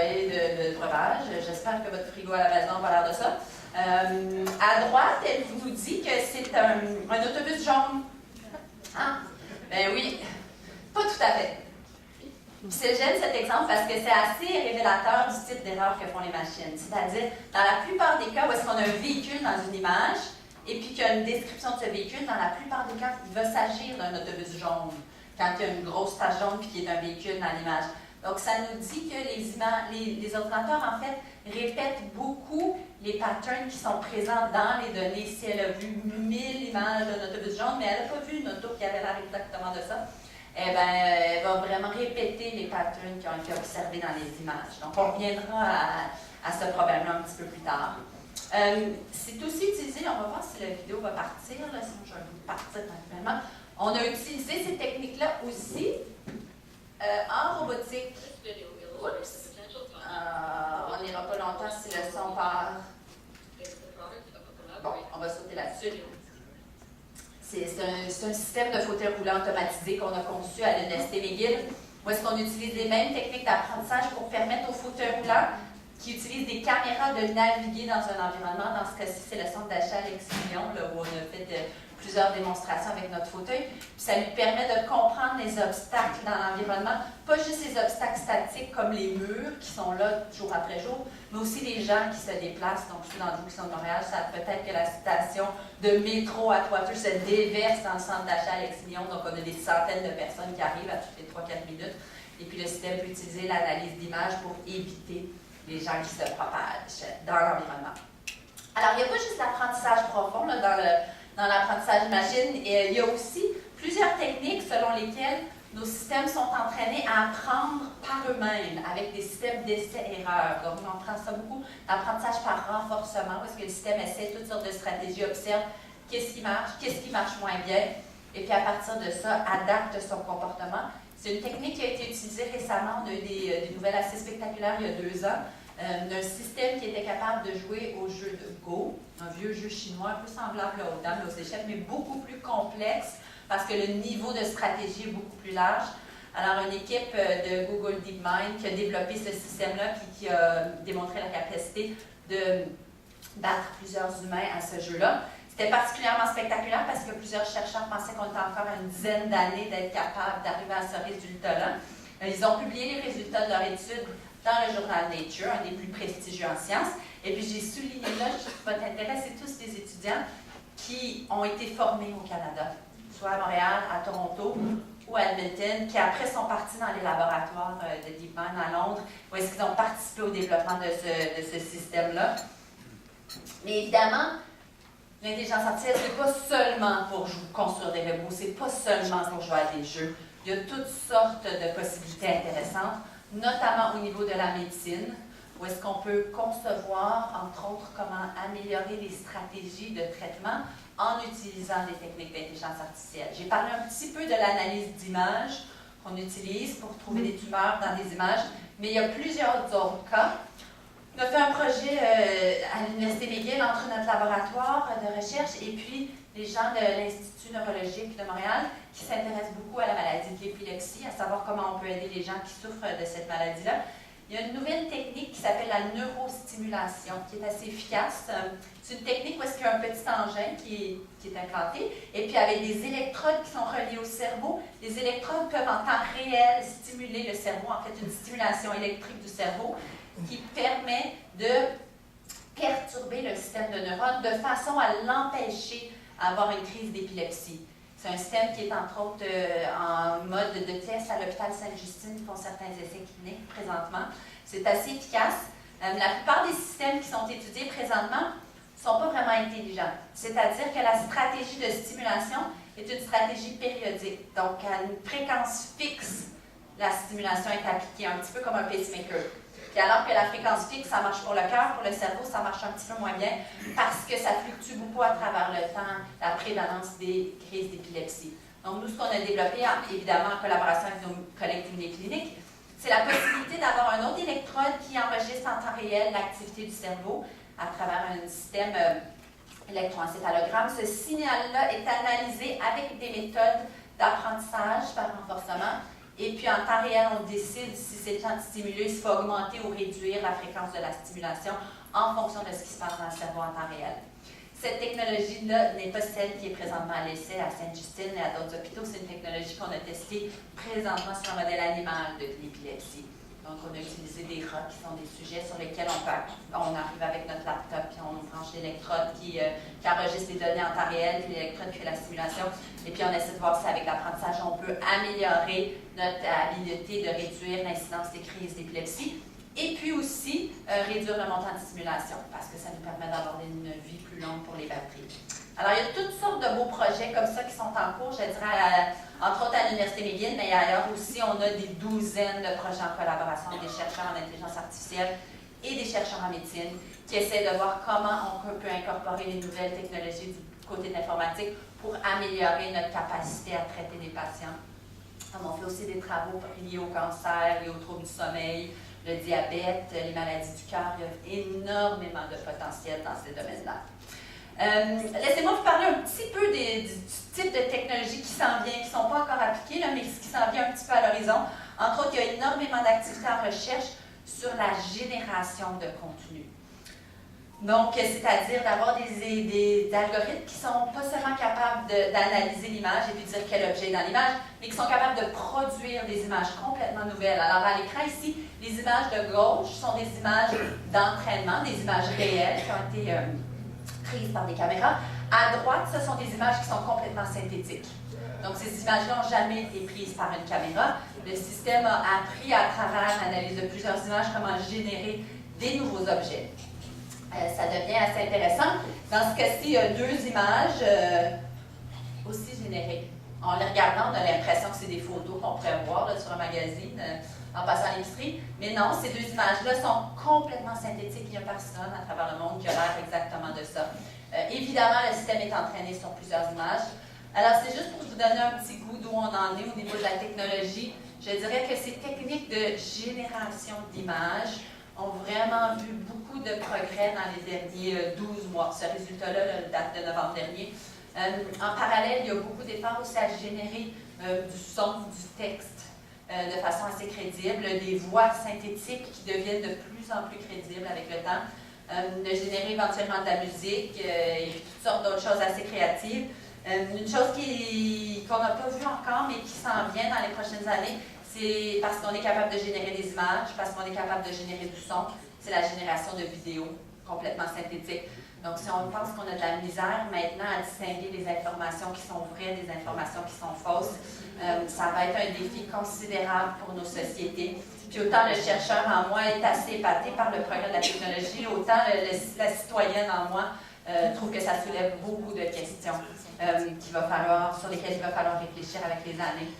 et de breuvage. J'espère que votre frigo à la maison va l'air de ça. À droite, elle vous dit que c'est un autobus jaune. Ah, ben oui, pas tout à fait. J'aime cet exemple parce que c'est assez révélateur du type d'erreur que font les machines. C'est-à-dire, dans la plupart des cas où est-ce qu'on a un véhicule dans une image, et puis qu'il y a une description de ce véhicule, dans la plupart des cas, il va s'agir d'un autobus jaune, quand il y a une grosse tache jaune puis qu'il y a un véhicule dans l'image. Donc, ça nous dit que les ordinateurs, en fait, répètent beaucoup les patterns qui sont présents dans les données. Si elle a vu 1000 images d'un autobus jaune, mais elle n'a pas vu une auto qui avait l'air exactement de ça, eh bien, elle va vraiment répéter les patterns qui ont été observés dans les images. Donc, on reviendra à ce problème-là un petit peu plus tard. C'est aussi utilisé, on va voir si la vidéo va partir, là, sinon je vais partir naturellement. On a utilisé ces techniques-là aussi en robotique. On n'ira pas longtemps si le son part. Bon, on va sauter là-dessus. C'est un système de fauteuil roulant automatisé qu'on a conçu à l'Université McGill, où est-ce qu'on utilise les mêmes techniques d'apprentissage pour permettre aux fauteuils roulants qui utilisent des caméras de naviguer dans un environnement. Dans ce cas-ci, c'est le centre d'achat Alexis-Lyon, où on a fait plusieurs démonstrations avec notre fauteuil. Puis ça lui permet de comprendre les obstacles dans l'environnement, pas juste les obstacles statiques comme les murs qui sont là jour après jour, mais aussi les gens qui se déplacent. Donc, ceux d'entre vous qui sont de Montréal savent peut-être que la station de métro à Atwater se déverse dans le centre d'achat Alexis-Lyon. Donc, on a des centaines de personnes qui arrivent à toutes les 3-4 minutes. Et puis, le système peut utiliser l'analyse d'images pour éviter les gens qui se propagent dans l'environnement. Alors, il n'y a pas juste l'apprentissage profond là, dans l'apprentissage machine, et il y a aussi plusieurs techniques selon lesquelles nos systèmes sont entraînés à apprendre par eux-mêmes avec des systèmes d'essais-erreurs. Donc, on prend ça beaucoup, l'apprentissage par renforcement, parce que le système essaie toutes sortes de stratégies, observe qu'est-ce qui marche moins bien, et puis à partir de ça, adapte son comportement. C'est une technique qui a été utilisée récemment. On a eu des nouvelles assez spectaculaires il y a 2 ans, d'un système qui était capable de jouer au jeu de Go, un vieux jeu chinois un peu semblable aux dames, aux échecs, mais beaucoup plus complexe parce que le niveau de stratégie est beaucoup plus large. Alors, une équipe de Google DeepMind qui a développé ce système-là puis qui a démontré la capacité de battre plusieurs humains à ce jeu-là. C'était particulièrement spectaculaire parce que plusieurs chercheurs pensaient qu'on était encore à une dizaine d'années d'être capable d'arriver à ce résultat-là. Ils ont publié les résultats de leur étude dans le journal Nature, un des plus prestigieux en sciences. Et puis j'ai souligné là, votre intérêt, c'est tous des étudiants qui ont été formés au Canada, soit à Montréal, à Toronto ou à Edmonton, qui après sont partis dans les laboratoires de DeepMind à Londres, où est-ce qu'ils ont participé au développement de ce système-là. Mais évidemment, l'intelligence artificielle, ce n'est pas seulement pour construire des robots, c'est pas seulement pour jouer à des jeux. Il y a toutes sortes de possibilités intéressantes, notamment au niveau de la médecine, où est-ce qu'on peut concevoir, entre autres, comment améliorer les stratégies de traitement en utilisant des techniques d'intelligence artificielle. J'ai parlé un petit peu de l'analyse d'images qu'on utilise pour trouver des tumeurs dans des images, mais il y a plusieurs autres cas. On a fait un projet à l'Université McGill entre notre laboratoire de recherche et puis les gens de l'Institut neurologique de Montréal qui s'intéressent beaucoup à la maladie de l'épilepsie, à savoir comment on peut aider les gens qui souffrent de cette maladie-là. Il y a une nouvelle technique qui s'appelle la neurostimulation, qui est assez efficace. C'est une technique où est-ce qu'il y a un petit engin qui est implanté, et puis avec des électrodes qui sont reliées au cerveau, les électrodes peuvent en temps réel stimuler le cerveau, en fait une stimulation électrique du cerveau, qui permet de perturber le système de neurones de façon à l'empêcher d'avoir une crise d'épilepsie. C'est un système qui est entre autres en mode de test à l'hôpital Sainte-Justine, qui font certains essais cliniques présentement. C'est assez efficace. La plupart des systèmes qui sont étudiés présentement ne sont pas vraiment intelligents. C'est-à-dire que la stratégie de stimulation est une stratégie périodique. Donc, à une fréquence fixe, la stimulation est appliquée, un petit peu comme un pacemaker. Puis alors que la fréquence fixe, ça marche pour le cœur, pour le cerveau, ça marche un petit peu moins bien parce que ça fluctue beaucoup à travers le temps, la prévalence des crises d'épilepsie. Donc, nous, ce qu'on a développé, évidemment, en collaboration avec nos collègues cliniques, c'est la possibilité d'avoir un autre électrode qui enregistre en temps réel l'activité du cerveau à travers un système électroencéphalogramme. Ce signal-là est analysé avec des méthodes d'apprentissage par renforcement. Et puis, en temps réel, on décide si c'est le temps de stimuler, s'il faut augmenter ou réduire la fréquence de la stimulation en fonction de ce qui se passe dans le cerveau en temps réel. Cette technologie-là n'est pas celle qui est présentement à l'essai à Sainte-Justine et à d'autres hôpitaux. C'est une technologie qu'on a testée présentement sur un modèle animal de l'épilepsie. Donc, on a utilisé des rocs qui sont des sujets sur lesquels on arrive avec notre laptop, puis on branche l'électrode qui enregistre les données en temps réel, puis l'électrode qui fait la simulation. Et puis, on essaie de voir si avec l'apprentissage, on peut améliorer notre habileté de réduire l'incidence des crises d'épilepsie. Et puis aussi, réduire le montant de stimulation, parce que ça nous permet d'avoir une vie plus longue pour les batteries. Alors, il y a toutes sortes de beaux projets comme ça qui sont en cours, je dirais, entre autres à l'Université McGill, mais ailleurs aussi, on a des douzaines de projets en collaboration avec des chercheurs en intelligence artificielle et des chercheurs en médecine qui essaient de voir comment on peut incorporer les nouvelles technologies du côté de l'informatique pour améliorer notre capacité à traiter des patients. On fait aussi des travaux liés au cancer, liés aux troubles du sommeil, le diabète, les maladies du cœur. Il y a énormément de potentiel dans ces domaines-là. Laissez-moi vous parler un petit peu du type de technologie qui s'en vient, qui ne sont pas encore appliquées, là, mais qui s'en vient un petit peu à l'horizon. Entre autres, il y a énormément d'activités en recherche sur la génération de contenu. Donc, c'est-à-dire d'avoir des algorithmes qui ne sont pas seulement capables d'analyser l'image et puis de dire quel objet est dans l'image, mais qui sont capables de produire des images complètement nouvelles. Alors, à l'écran ici, les images de gauche sont des images d'entraînement, des images réelles qui ont été prises par des caméras. À droite, ce sont des images qui sont complètement synthétiques. Donc, ces images-là n'ont jamais été prises par une caméra. Le système a appris à travers l'analyse de plusieurs images comment générer des nouveaux objets. Ça devient assez intéressant. Dans ce cas-ci, il y a deux images aussi générées. En les regardant, on a l'impression que c'est des photos qu'on pourrait voir là, sur un magazine en passant à l'épicerie. Mais non, ces deux images-là sont complètement synthétiques. Il n'y a personne à travers le monde qui a l'air exactement de ça. Évidemment, le système est entraîné sur plusieurs images. Alors, c'est juste pour vous donner un petit goût d'où on en est au niveau de la technologie. Je dirais que ces techniques de génération d'images ont vraiment vu beaucoup de progrès dans les derniers 12 mois. Ce résultat-là date de novembre dernier. En parallèle, il y a beaucoup d'efforts aussi à générer du son, du texte de façon assez crédible, des voix synthétiques qui deviennent de plus en plus crédibles avec le temps, de générer éventuellement de la musique et toutes sortes d'autres choses assez créatives. Une chose qu'on n'a pas vue encore, mais qui s'en vient dans les prochaines années, c'est parce qu'on est capable de générer des images, parce qu'on est capable de générer du son, c'est la génération de vidéos complètement synthétiques. Donc, si on pense qu'on a de la misère maintenant à distinguer les informations qui sont vraies des informations qui sont fausses, ça va être un défi considérable pour nos sociétés. Puis autant le chercheur en moi est assez épaté par le progrès de la technologie, autant la citoyenne en moi trouve que ça soulève beaucoup de questions sur lesquelles il va falloir réfléchir avec les années.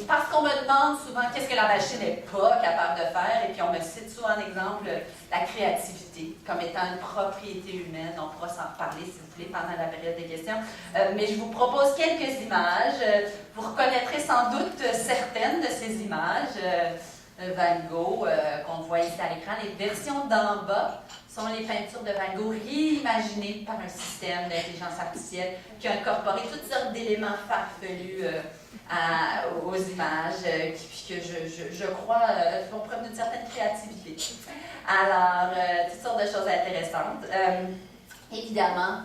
Parce qu'on me demande souvent qu'est-ce que la machine n'est pas capable de faire, et puis on me cite souvent en exemple la créativité comme étant une propriété humaine. On pourra s'en reparler si vous voulez pendant la période des questions. Mais je vous propose quelques images. Vous reconnaîtrez sans doute certaines de ces images. Van Gogh, qu'on voit ici à l'écran. Les versions d'en bas sont les peintures de Van Gogh réimaginées par un système d'intelligence artificielle qui a incorporé toutes sortes d'éléments farfelus aux images, puis que je crois font preuve d'une certaine créativité. Alors, toutes sortes de choses intéressantes. Évidemment,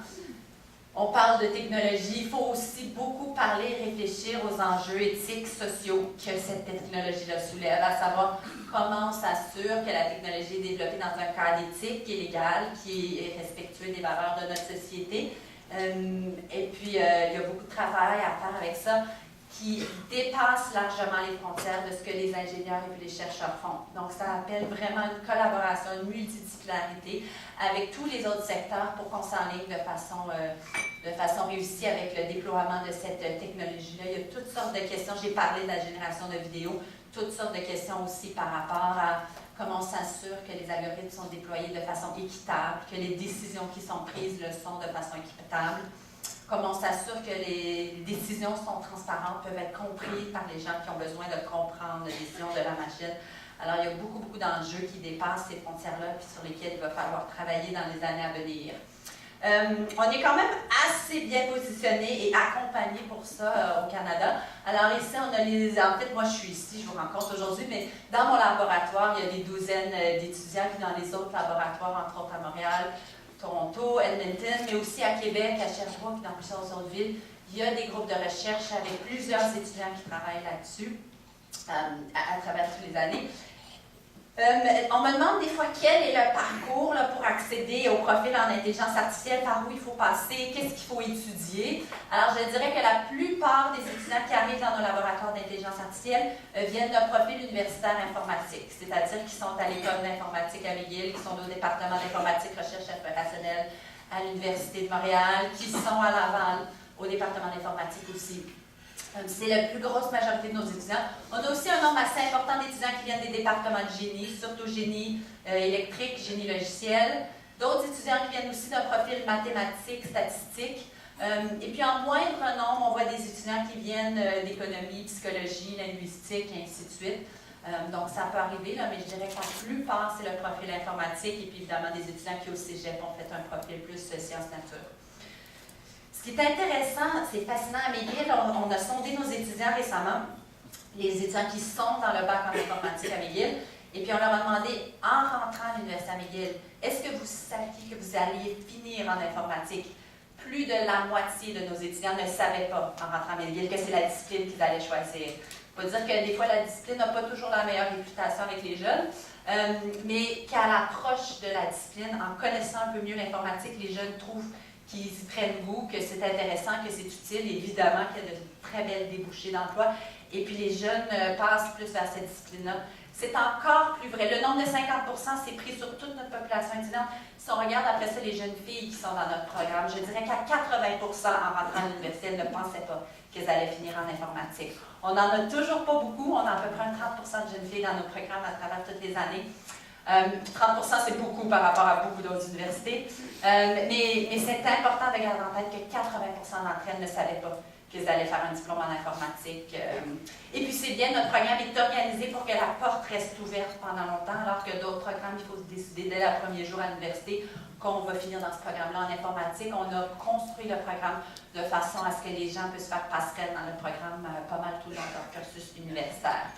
on parle de technologie, il faut aussi beaucoup parler et réfléchir aux enjeux éthiques, sociaux que cette technologie-là soulève, à savoir comment on s'assure que la technologie est développée dans un cadre éthique et légal qui est respectueux des valeurs de notre société. Et puis, il y a beaucoup de travail à faire avec ça qui dépasse largement les frontières de ce que les ingénieurs et puis les chercheurs font. Donc, ça appelle vraiment une collaboration, une multidisciplinarité avec tous les autres secteurs pour qu'on s'enligne de façon réussie avec le déploiement de cette technologie-là. Il y a toutes sortes de questions. J'ai parlé de la génération de vidéos, toutes sortes de questions aussi par rapport à comment on s'assure que les algorithmes sont déployés de façon équitable, que les décisions qui sont prises le sont de façon équitable. Comment on s'assure que les décisions sont transparentes, peuvent être comprises par les gens qui ont besoin de comprendre les décisions de la machine. Alors, il y a beaucoup d'enjeux qui dépassent ces frontières-là, puis sur lesquels il va falloir travailler dans les années à venir. On est quand même assez bien positionné et accompagné pour ça au Canada. Alors ici, on a en fait, moi je suis ici, je vous rencontre aujourd'hui, mais dans mon laboratoire, il y a des douzaines d'étudiants, puis dans les autres laboratoires, entre autres à Montréal, Toronto, Edmonton, mais aussi à Québec, à Sherbrooke, dans plusieurs autres villes. Il y a des groupes de recherche avec plusieurs étudiants qui travaillent là-dessus à travers toutes les années. On me demande des fois quel est le parcours là, pour accéder au profil en intelligence artificielle, par où il faut passer, qu'est-ce qu'il faut étudier. Alors, je dirais que la plupart des étudiants qui arrivent dans nos laboratoires d'intelligence artificielle viennent d'un profil universitaire informatique, c'est-à-dire qu'ils sont à l'école d'informatique à McGill, qui sont au département d'informatique, recherche opérationnelle à l'Université de Montréal, qui sont à Laval, au département d'informatique aussi. C'est la plus grosse majorité de nos étudiants. On a aussi un nombre assez important d'étudiants qui viennent des départements de génie, surtout génie électrique, génie logiciel. D'autres étudiants qui viennent aussi d'un profil mathématique, statistique. Et puis en moindre nombre, on voit des étudiants qui viennent d'économie, psychologie, linguistique, et ainsi de suite. Donc ça peut arriver, là, mais je dirais que la plupart, c'est le profil informatique. Et puis évidemment, des étudiants qui au cégep ont fait un profil plus sciences-nature. Ce qui est intéressant, c'est fascinant à McGill, on a sondé nos étudiants récemment, les étudiants qui sont dans le bac en informatique à McGill, et puis on leur a demandé, en rentrant à l'Université à McGill, est-ce que vous saviez que vous alliez finir en informatique? Plus de la moitié de nos étudiants ne savaient pas, en rentrant à McGill, que c'est la discipline qu'ils allaient choisir. Il faut dire que des fois, la discipline n'a pas toujours la meilleure réputation avec les jeunes, mais qu'à l'approche de la discipline, en connaissant un peu mieux l'informatique, les jeunes trouvent qui y prennent goût, que c'est intéressant, que c'est utile, évidemment qu'il y a de très belles débouchés d'emploi. Et puis les jeunes passent plus vers cette discipline-là. C'est encore plus vrai. Le nombre de 50 % c'est pris sur toute notre population étudiante. Si on regarde après ça les jeunes filles qui sont dans notre programme, je dirais qu'à 80 % en rentrant à l'université, elles ne pensaient pas qu'elles allaient finir en informatique. On n'en a toujours pas beaucoup. On a à peu près 30 % de jeunes filles dans nos programmes à travers toutes les années. 30 % c'est beaucoup par rapport à beaucoup d'autres universités. Mais c'est important de garder en tête que 80 % d'entre elles ne savaient pas qu'ils allaient faire un diplôme en informatique. Et puis c'est bien, notre programme est organisé pour que la porte reste ouverte pendant longtemps, alors que d'autres programmes, il faut se décider dès le premier jour à l'université qu'on va finir dans ce programme-là en informatique. On a construit le programme de façon à ce que les gens puissent faire passerelle dans le programme pas mal tout dans leur cursus universitaire.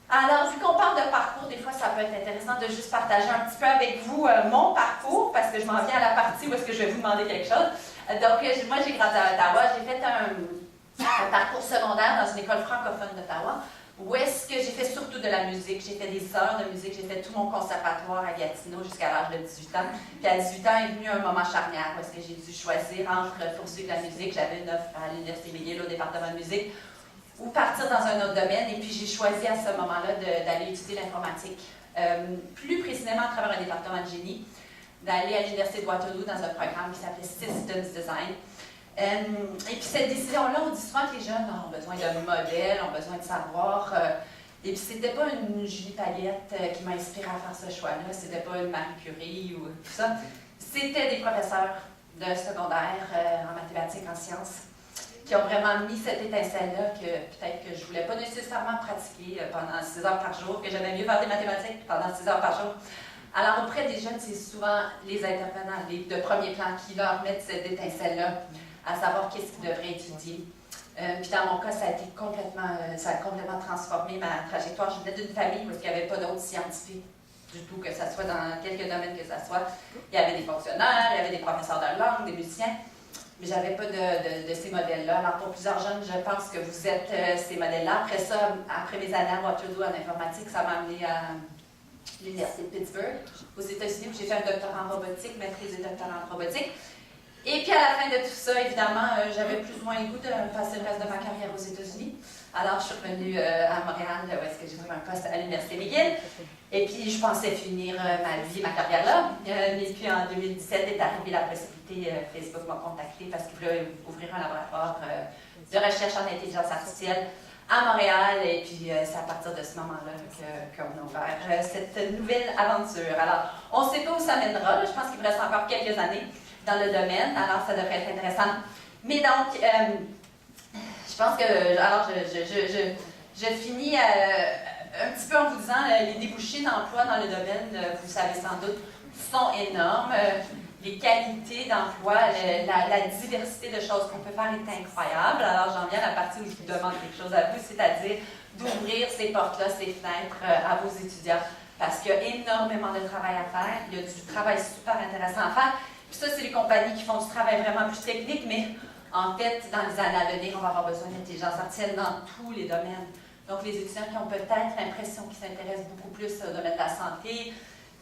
Alors, vu qu'on parle de parcours, des fois, ça peut être intéressant de juste partager un petit peu avec vous mon parcours, parce que je m'en viens à la partie où est-ce que je vais vous demander quelque chose. Donc, moi, j'ai grandi à Ottawa. J'ai fait un parcours secondaire dans une école francophone d'Ottawa, où est-ce que j'ai fait surtout de la musique. J'ai fait des heures de musique. J'ai fait tout mon conservatoire à Gatineau jusqu'à l'âge de 18 ans. Puis à 18 ans est venu un moment charnière, où est-ce que j'ai dû choisir entre poursuivre la musique. J'avais une offre à l'Université McGill au département de musique, ou partir dans un autre domaine. Et puis j'ai choisi à ce moment-là d'aller étudier l'informatique, plus précisément à travers un département de génie, d'aller à l'Université de Waterloo dans un programme qui s'appelait Systems Design. Et puis cette décision-là, on dit souvent que les jeunes ont besoin de modèles, ont besoin de savoir. Et puis c'était pas une Julie Payette qui m'a inspirée à faire ce choix-là, c'était pas une Marie Curie ou tout ça. C'était des professeurs de secondaire en mathématiques, en sciences, qui ont vraiment mis cette étincelle-là que peut-être que je ne voulais pas nécessairement pratiquer pendant 6 heures par jour, que j'aimais mieux faire des mathématiques pendant 6 heures par jour. Alors auprès des jeunes, c'est souvent les intervenants de premier plan qui leur mettent cette étincelle-là, à savoir qu'est-ce qu'ils devraient étudier. Puis dans mon cas, ça a complètement transformé ma trajectoire. Je venais d'une famille où il n'y avait pas d'autres scientifiques du tout, que ce soit dans quelques domaines que ce soit. Il y avait des fonctionnaires, il y avait des professeurs de langue, des musiciens. Mais je n'avais pas de ces modèles-là. Alors, pour plusieurs jeunes, je pense que vous êtes ces modèles-là. Après ça, après mes années à Waterloo en informatique, ça m'a amené à l'Université de Pittsburgh, aux États-Unis, où j'ai fait un doctorat en robotique, maîtrise et doctorat en robotique. Et puis, à la fin de tout ça, évidemment, j'avais plus ou moins le goût de passer le reste de ma carrière aux États-Unis. Alors, je suis revenue à Montréal, où est-ce que j'ai trouvé un poste à l'Université McGill. Et puis, je pensais finir ma vie, ma carrière là. Et puis, en 2017, est arrivée la possibilité, Facebook m'a contacté parce qu'ils voulaient ouvrir un laboratoire de recherche en intelligence artificielle à Montréal. Et puis, c'est à partir de ce moment-là qu'on a ouvert cette nouvelle aventure. Alors, on ne sait pas où ça mènera. Je pense qu'il me reste encore quelques années dans le domaine. Alors, ça devrait être intéressant. Mais donc, je pense que... Alors, je finis... un petit peu en vous disant, les débouchés d'emploi dans le domaine, vous savez sans doute, sont énormes. Les qualités d'emploi, la diversité de choses qu'on peut faire est incroyable. Alors, j'en viens à la partie où je vous demande quelque chose à vous, c'est-à-dire d'ouvrir ces portes-là, ces fenêtres à vos étudiants. Parce qu'il y a énormément de travail à faire. Il y a du travail super intéressant à faire. Puis ça, c'est les compagnies qui font du travail vraiment plus technique, mais en fait, dans les années à venir, on va avoir besoin d'intelligence artificielle dans tous les domaines. Donc, les étudiants qui ont peut-être l'impression qu'ils s'intéressent beaucoup plus au domaine de la santé,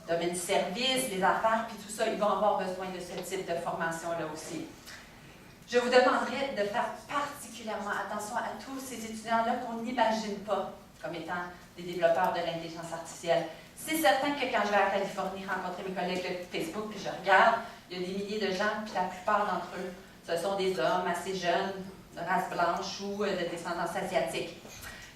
domaine du service, les affaires, puis tout ça, ils vont avoir besoin de ce type de formation-là aussi. Je vous demanderai de faire particulièrement attention à tous ces étudiants-là qu'on n'imagine pas comme étant des développeurs de l'intelligence artificielle. C'est certain que quand je vais à Californie rencontrer mes collègues de Facebook, puis je regarde, il y a des milliers de gens, puis la plupart d'entre eux, ce sont des hommes assez jeunes, de race blanche ou de descendance asiatique.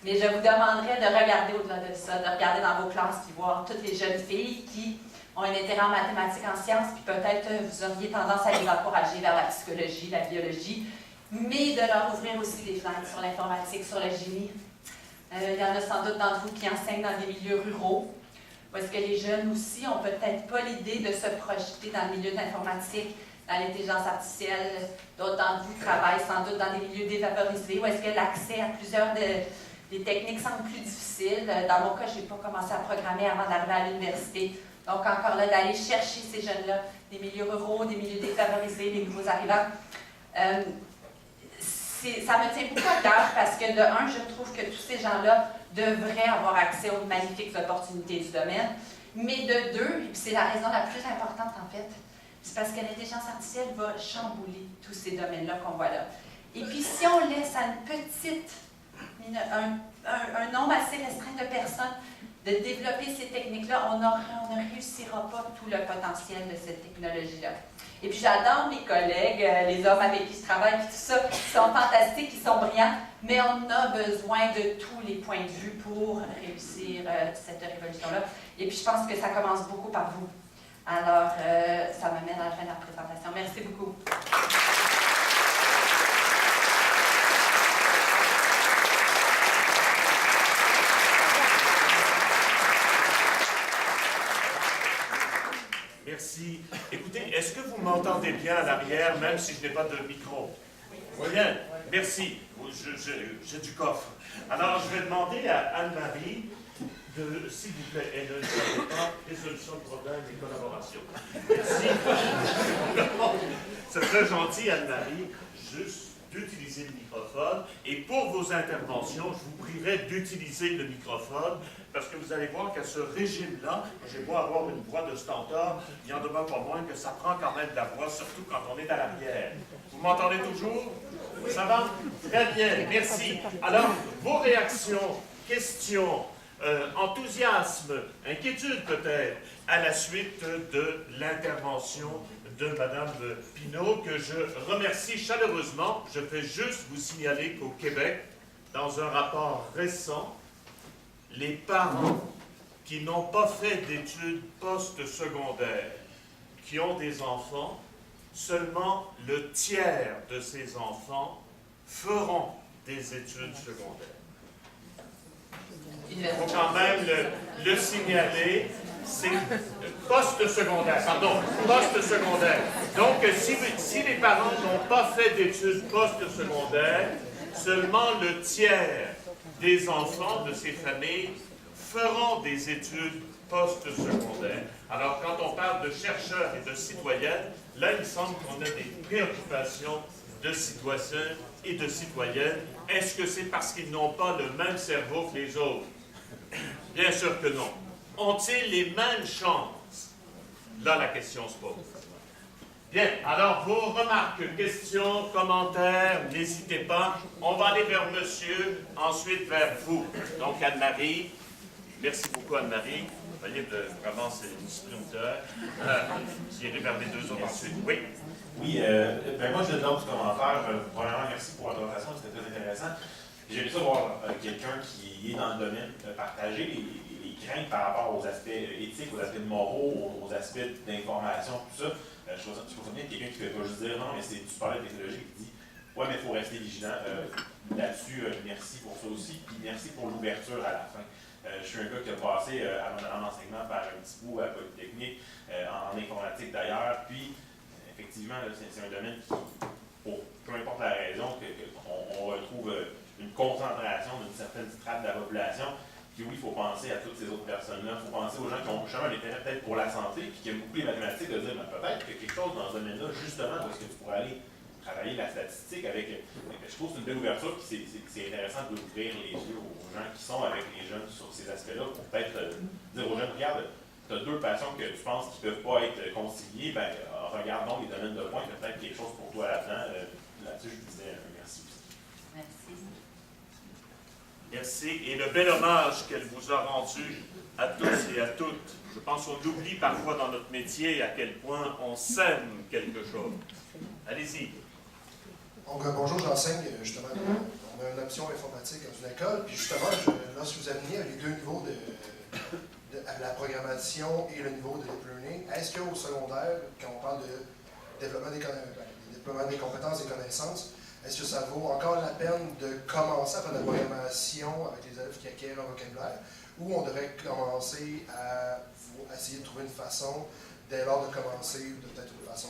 Mais je vous demanderai de regarder au-delà de ça, de regarder dans vos classes, puis voir toutes les jeunes filles qui ont un intérêt en mathématiques, en sciences, puis peut-être vous auriez tendance à les encourager vers la psychologie, la biologie, mais de leur ouvrir aussi des fenêtres sur l'informatique, sur le génie. Il y en a sans doute d'entre vous qui enseignent dans des milieux ruraux, où est-ce que les jeunes aussi ont peut-être pas l'idée de se projeter dans le milieu de l'informatique, dans l'intelligence artificielle. D'autres d'entre vous travaillent sans doute dans des milieux défavorisés, où est-ce que l'accès à plusieurs des techniques semble plus difficile. Dans mon cas, je n'ai pas commencé à programmer avant d'arriver à l'université. Donc, encore là, d'aller chercher ces jeunes-là, des milieux ruraux, des milieux défavorisés, des nouveaux arrivants. Ça me tient beaucoup à cœur parce que, de un, je trouve que tous ces gens-là devraient avoir accès aux magnifiques opportunités du domaine. Mais de deux, et c'est la raison la plus importante en fait, c'est parce que l'intelligence artificielle va chambouler tous ces domaines-là qu'on voit là. Et puis, si on laisse à un nombre assez restreint de personnes de développer ces techniques-là, on ne réussira pas tout le potentiel de cette technologie-là. Et puis j'adore mes collègues, les hommes avec qui je travaille, puis tout ça, qui sont fantastiques, qui sont brillants, mais on a besoin de tous les points de vue pour réussir cette révolution-là. Et puis je pense que ça commence beaucoup par vous. Alors, ça m'amène à la fin de la présentation. Merci beaucoup. Merci. Écoutez, est-ce que vous m'entendez bien à l'arrière, même si je n'ai pas de micro? Oui. Bien, merci. J'ai du coffre. Alors, je vais demander à Anne-Marie de, s'il vous plaît, elle ne savait pas résolution de problème et collaboration. Merci. C'est très gentil, Anne-Marie. Juste d'utiliser le microphone. Et pour vos interventions, je vous prierai d'utiliser le microphone parce que vous allez voir qu'à ce régime-là, j'ai beau avoir une voix de stentor, il en demeure pas moins que ça prend quand même de la voix, surtout quand on est à l'arrière. Vous m'entendez toujours? Ça va? Très bien, merci. Alors, vos réactions, questions, enthousiasme, inquiétude peut-être, à la suite de l'intervention de Mme Pinault, que je remercie chaleureusement. Je fais juste vous signaler qu'au Québec, dans un rapport récent, les parents qui n'ont pas fait d'études post-secondaires, qui ont des enfants, seulement le tiers de ces enfants feront des études secondaires. Il faut quand même le signaler. C'est post-secondaire, pardon, post-secondaire. Donc, si les parents n'ont pas fait d'études post-secondaires, seulement le tiers des enfants de ces familles feront des études post-secondaires. Alors, quand on parle de chercheurs et de citoyennes, là, il me semble qu'on a des préoccupations de citoyens et de citoyennes. Est-ce que c'est parce qu'ils n'ont pas le même cerveau que les autres? Bien sûr que non. Ont-ils les mêmes chances? Là, la question se pose. Bien, alors vos remarques, questions, commentaires, n'hésitez pas. On va aller vers monsieur, ensuite vers vous. Donc, Anne-Marie. Merci beaucoup, Anne-Marie. Vous voyez, vraiment, c'est une sprinter. J'irai vers les deux autres ensuite. Oui? Oui, moi, je donne ce commentaire. Premièrement, merci pour votre présentation, c'était très intéressant. J'ai aimé ça voir quelqu'un qui est dans le domaine partager les craintes par rapport aux aspects éthiques, aux aspects moraux, aux aspects d'information, tout ça. Je trouve ça bien quelqu'un qui ne fait pas juste dire non, mais c'est du super technologique qui dit ouais, mais il faut rester vigilant. Là-dessus, merci pour ça aussi, puis merci pour l'ouverture à la fin. Je suis un gars qui a passé en enseignement par un petit bout à Polytechnique, en informatique d'ailleurs, puis effectivement, c'est un domaine qui, pour peu importe la raison, qu'on retrouve une concentration d'une certaine strate de la population. Puis oui, il faut penser à toutes ces autres personnes-là. Il faut penser aux gens qui ont justement un intérêt peut-être pour la santé, puis qui aiment beaucoup les mathématiques, de dire, mais peut-être qu'il y a quelque chose dans ce domaine-là, justement, parce que tu pourrais aller travailler la statistique avec. Je trouve que c'est une belle ouverture, puis c'est intéressant d'ouvrir les yeux aux gens qui sont avec les jeunes sur ces aspects-là, pour peut-être dire aux jeunes, regarde, tu as deux passions que tu penses qui ne peuvent pas être conciliées, ben, regardons les domaines de pointe, il y a peut-être quelque chose pour toi là-dedans. Là-dessus, je disais merci aussi. Merci. Merci. Et le bel hommage qu'elle vous a rendu à tous et à toutes. Je pense qu'on oublie parfois dans notre métier à quel point on sème quelque chose. Allez-y. Donc, bonjour, j'enseigne justement. On a une option informatique dans une école. Puis justement, lorsque vous ameniez les deux niveaux de la programmation et le niveau de deep learning, est-ce qu'au secondaire, quand on parle de développement des compétences et des connaissances, est-ce que ça vaut encore la peine de commencer à faire de la programmation avec les élèves qui acquièrent un vocabulaire, ou on devrait commencer à essayer de trouver une façon, dès lors de commencer, ou peut-être une façon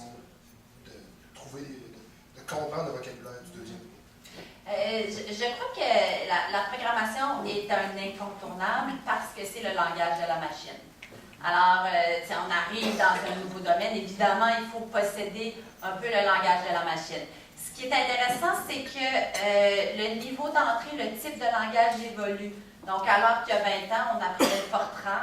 de trouver, de comprendre le vocabulaire du deuxième? Je crois que la programmation est un incontournable parce que c'est le langage de la machine. Alors, si on arrive dans un nouveau domaine, évidemment, il faut posséder un peu le langage de la machine. Ce qui est intéressant, c'est que le niveau d'entrée, le type de langage évolue. Donc, alors qu'il y a 20 ans, on apprenait le Fortran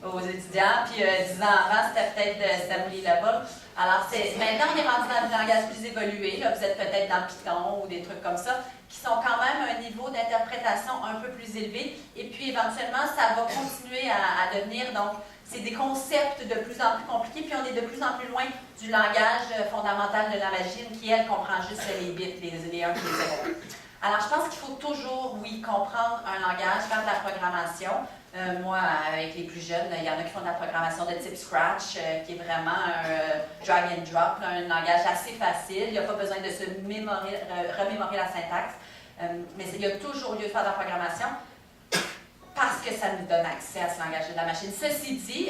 aux étudiants, puis 10 ans avant, c'était peut-être Assembly là-bas. Alors, maintenant, on est rendu dans du langage plus évolué. Là, vous êtes peut-être dans Python ou des trucs comme ça, qui sont quand même un niveau d'interprétation un peu plus élevé. Et puis, éventuellement, ça va continuer à devenir. Donc, c'est des concepts de plus en plus compliqués, puis on est de plus en plus loin du langage fondamental de la machine, qui, elle, comprend juste les bits, les 1 et les 0. Alors, je pense qu'il faut toujours, oui, comprendre un langage, faire de la programmation. Moi, avec les plus jeunes, il y en a qui font de la programmation de type Scratch, qui est vraiment un drag and drop, là, un langage assez facile. Il n'y a pas besoin de se remémorer la syntaxe. Mais il y a toujours lieu de faire de la programmation parce que ça nous donne accès à ce langage de la machine. Ceci dit,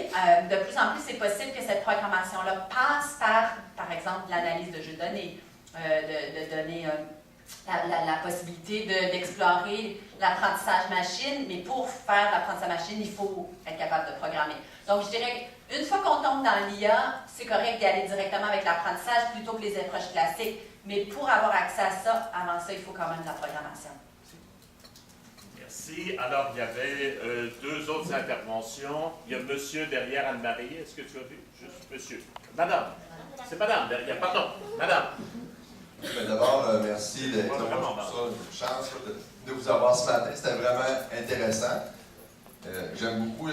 de plus en plus, c'est possible que cette programmation-là passe par exemple, l'analyse de jeux de données, de donner la possibilité d'explorer l'apprentissage machine, mais pour faire l'apprentissage machine, il faut être capable de programmer. Donc, je dirais, une fois qu'on tombe dans l'IA, c'est correct d'y aller directement avec l'apprentissage plutôt que les approches classiques, mais pour avoir accès à ça, avant ça, il faut quand même de la programmation. Merci. Alors, il y avait deux autres interventions. Il y a monsieur derrière Anne-Marie. Est-ce que tu as vu? Juste monsieur. Madame. C'est madame derrière. Pardon. Madame. D'abord, merci d'être là pour ça. Une chance de vous avoir ce matin. C'était vraiment intéressant. J'aime beaucoup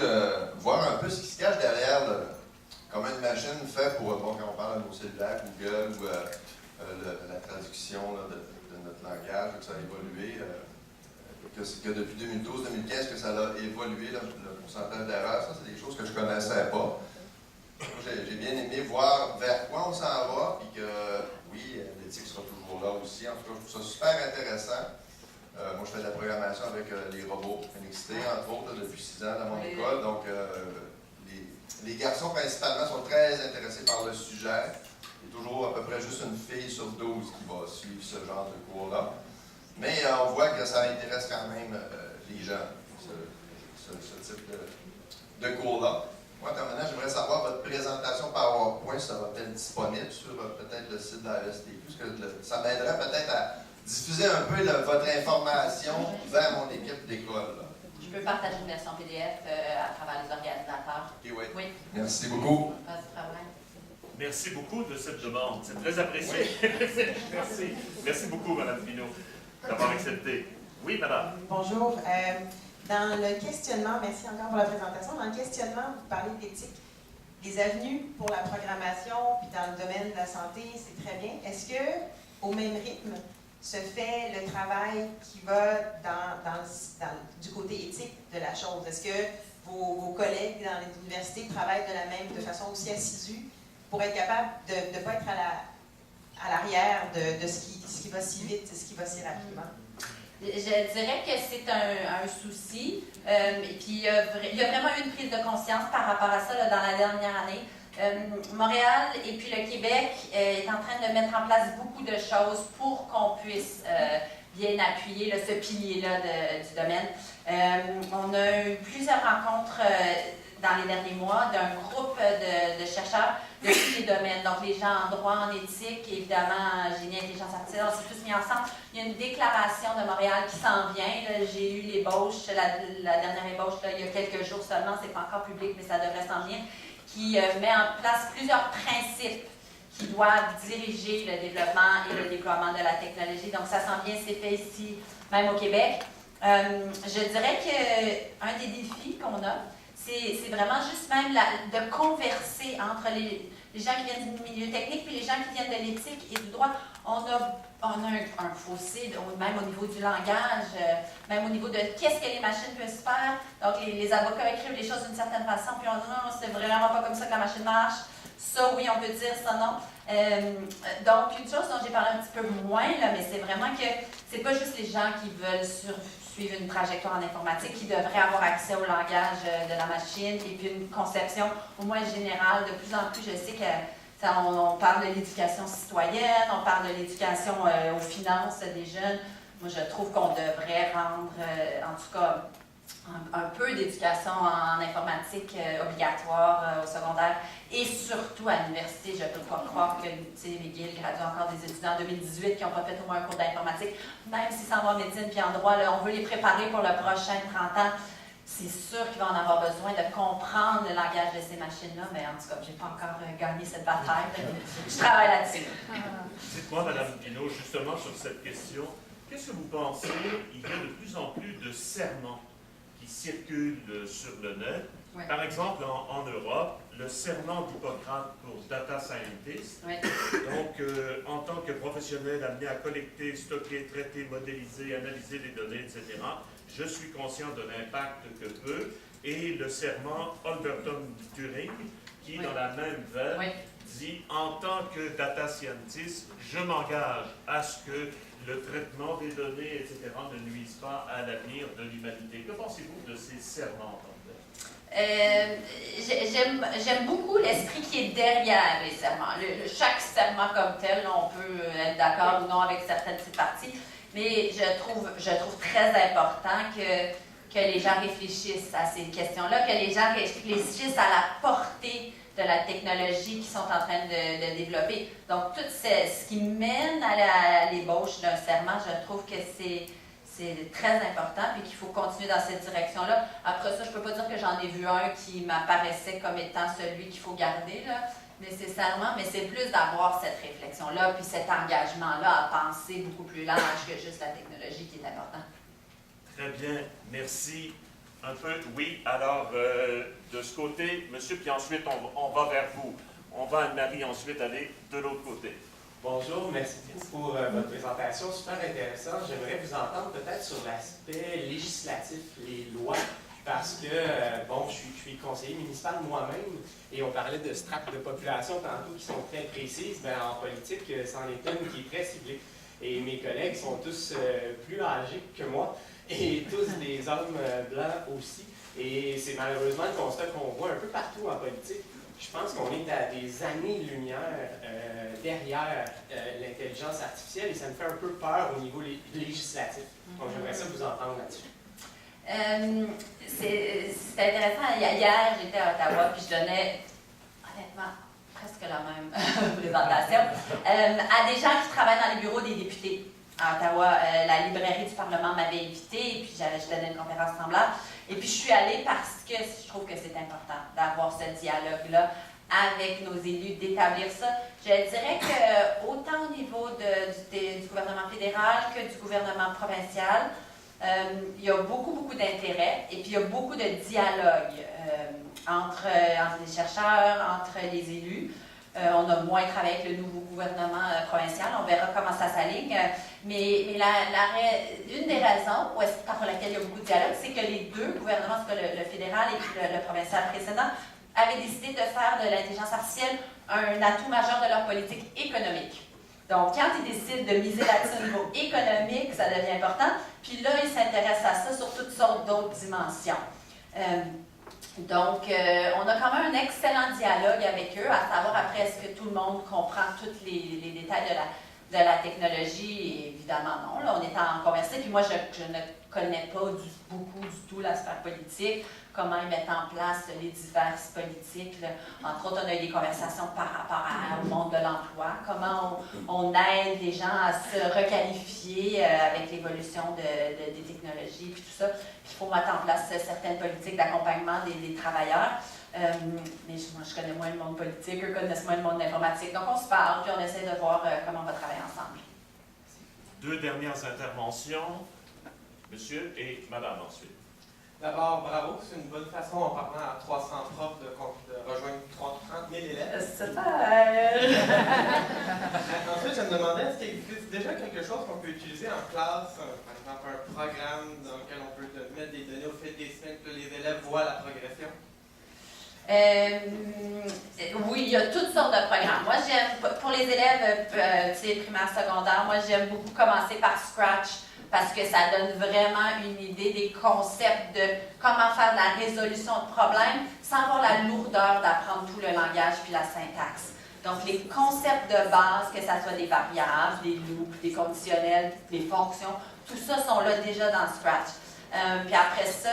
voir un peu ce qui se cache derrière comment une machine fait pour, quand on parle de nos cellulaires, Google ou la traduction de notre langage, que ça a évolué, que depuis 2012-2015 que ça a évolué, le pourcentage d'erreurs, ça c'est des choses que je ne connaissais pas. J'ai bien aimé voir vers quoi on s'en va, puis que oui, l'éthique sera toujours là aussi. En tout cas, je trouve ça super intéressant. Moi, je fais de la programmation avec les robots NXT, entre autres, depuis 6 ans dans mon école. Donc, les garçons, principalement, sont très intéressés par le sujet. Il y a toujours à peu près juste une fille sur 12 qui va suivre ce genre de cours-là. Mais on voit que ça intéresse quand même les gens, ce type de cours-là. Moi, maintenant, j'aimerais savoir votre présentation PowerPoint, ça va être disponible sur peut-être le site de la STQ, parce que ça m'aiderait peut-être à diffuser un peu votre information vers mon équipe d'école. Je peux partager une version PDF à travers les organisateurs. Okay, oui. Oui. Merci beaucoup. Pas de problème. Merci beaucoup de cette demande. C'est très apprécié. Oui. Merci. Merci beaucoup, Mme Pinault, d'avoir accepté. Oui, madame. Bonjour. Dans le questionnement, merci encore pour la présentation. Dans le questionnement, vous parlez d'éthique. Les avenues pour la programmation, puis dans le domaine de la santé, c'est très bien. Est-ce que, au même rythme, se fait le travail qui va du côté éthique de la chose? Est-ce que vos collègues dans les universités travaillent de façon aussi assidue pour être capable de ne pas être à l'arrière de ce qui va si vite, ce qui va si rapidement? Je dirais que c'est un souci. Et puis, il y a vraiment eu une prise de conscience par rapport à ça là, dans la dernière année. Montréal et puis le Québec est en train de mettre en place beaucoup de choses pour qu'on puisse bien appuyer ce pilier-là du domaine. On a eu plusieurs rencontres dans les derniers mois d'un groupe de chercheurs de tous les domaines. Donc, les gens en droit, en éthique, évidemment, génie, intelligence artificielle, on s'est tous mis ensemble. Il y a une déclaration de Montréal qui s'en vient. J'ai eu l'ébauche, la dernière ébauche, là, il y a quelques jours seulement, c'est pas encore public, mais ça devrait s'en venir, qui met en place plusieurs principes qui doivent diriger le développement et le déploiement de la technologie. Donc, ça s'en vient, c'est fait ici, même au Québec. Je dirais qu'un des défis qu'on a, c'est vraiment juste même de converser entre les gens qui viennent du milieu technique et les gens qui viennent de l'éthique et du droit. On a un fossé, même au niveau du langage, même au niveau de qu'est-ce que les machines peuvent faire. Donc, les avocats écrivent les choses d'une certaine façon, puis on dit non, c'est vraiment pas comme ça que la machine marche. Ça, oui, on peut dire, ça, non. Donc, une chose dont j'ai parlé un petit peu moins, là, mais c'est vraiment que c'est pas juste les gens qui veulent suivre une trajectoire en informatique qui devraient avoir accès au langage de la machine et puis une conception au moins générale. De plus en plus, je sais qu'on parle de l'éducation citoyenne, on parle de l'éducation aux finances des jeunes. Moi, je trouve qu'on devrait rendre, en tout cas, un peu d'éducation en informatique obligatoire au secondaire et surtout à l'université. Je ne peux pas croire que McGill gradue encore des étudiants en 2018 qui n'ont pas fait au moins un cours d'informatique, même s'ils s'en vont en médecine puis en droit. Là, on veut les préparer pour le prochain 30 ans. C'est sûr qu'ils vont en avoir besoin de comprendre le langage de ces machines-là, mais en tout cas, je n'ai pas encore gagné cette bataille. Je travaille là-dessus. Dites-moi, Mme Pinault, justement sur cette question, qu'est-ce que vous pensez? Il y a de plus en plus de serments qui circulent sur le net. Oui. Par exemple, en Europe, le serment d'Hippocrate pour data scientist. Oui. Donc, en tant que professionnel amené à collecter, stocker, traiter, modéliser, analyser les données, etc., je suis conscient de l'impact que peut. Et le serment Alberton-Turing, qui, oui. dans la même veine, Oui. dit, en tant que data scientist, je m'engage à ce que le traitement des données, etc., ne nuise pas à l'avenir de l'humanité. Que pensez-vous de ces serments en tant que tel? J'aime beaucoup l'esprit qui est derrière les serments. Chaque serment comme tel, on peut être d'accord ou non avec certaines petites parties, mais je trouve très important que les gens réfléchissent à ces questions-là, que les gens réfléchissent à la portée de la technologie qu'ils sont en train de développer. Donc, tout ce qui mène à l'ébauche d'un serment, je trouve que c'est très important et qu'il faut continuer dans cette direction-là. Après ça, je ne peux pas dire que j'en ai vu un qui m'apparaissait comme étant celui qu'il faut garder, là, nécessairement, mais c'est plus d'avoir cette réflexion-là puis cet engagement-là à penser beaucoup plus large que juste la technologie qui est important. Très bien, merci. Un peu, oui. Alors, de ce côté, monsieur, puis ensuite, on va vers vous. On va, Anne-Marie, ensuite aller de l'autre côté. Bonjour, merci beaucoup pour votre présentation, super intéressant. J'aimerais vous entendre peut-être sur l'aspect législatif, les lois, parce que, bon, je suis conseiller municipal moi-même, et on parlait de strates de population tantôt qui sont très précises. Bien, en politique, c'en est une qui est très ciblée. Et mes collègues sont tous plus âgés que moi, et tous des hommes blancs aussi. Et c'est malheureusement le constat qu'on voit un peu partout en politique. Je pense qu'on est à des années-lumière derrière l'intelligence artificielle et ça me fait un peu peur au niveau législatif. Donc j'aimerais ça vous entendre là-dessus. C'est intéressant. Hier, j'étais à Ottawa puis je donnais, honnêtement, presque la même présentation à des gens qui travaillent dans les bureaux des députés. À Ottawa, la librairie du Parlement m'avait invitée et puis je donnais une conférence semblable. Et puis je suis allée parce que je trouve que c'est important d'avoir ce dialogue-là avec nos élus, d'établir ça. Je dirais que autant au niveau du gouvernement fédéral que du gouvernement provincial, il y a beaucoup d'intérêt et puis il y a beaucoup de dialogue entre les chercheurs, entre les élus. On a moins travaillé avec le nouveau gouvernement provincial. On verra comment ça s'aligne. Mais une des raisons pour laquelle il y a beaucoup de dialogue, c'est que les deux gouvernements, le fédéral et le provincial précédent, avaient décidé de faire de l'intelligence artificielle un atout majeur de leur politique économique. Donc, quand ils décident de miser là-dessus au niveau économique, ça devient important. Puis là, ils s'intéressent à ça sur toutes sortes d'autres dimensions. Donc, on a quand même un excellent dialogue avec eux, à savoir après, est-ce que tout le monde comprend tous les détails de la technologie, évidemment non. Là, on est en conversation, puis moi, je ne connais pas beaucoup du tout la sphère politique, comment ils mettent en place les diverses politiques. Là. Entre autres, on a eu des conversations par rapport au monde de l'emploi, comment on aide les gens à se requalifier avec l'évolution des technologies, puis tout ça. Puis il faut mettre en place certaines politiques d'accompagnement des travailleurs. Mais moi, je connais moins le monde politique, eux connaissent moins le monde de l'informatique. Donc, on se parle, puis on essaie de voir comment on va travailler ensemble. 2 dernières interventions, monsieur et madame ensuite. D'abord, bravo, c'est une bonne façon, en parlant à 300 profs, de rejoindre 30 000 élèves. Super! Ensuite, je me demandais, est-ce qu'il existe déjà quelque chose qu'on peut utiliser en classe, par exemple un programme dans lequel on peut mettre des données au fil des semaines, que les élèves voient la progression? Oui, il y a toutes sortes de programmes. Moi, j'aime, pour les élèves primaires, secondaires, moi, j'aime beaucoup commencer par Scratch parce que ça donne vraiment une idée des concepts de comment faire de la résolution de problèmes sans avoir la lourdeur d'apprendre tout le langage puis la syntaxe. Donc, les concepts de base, que ce soit des variables, des loops, des conditionnels, des fonctions, tout ça sont là déjà dans Scratch. Puis après ça,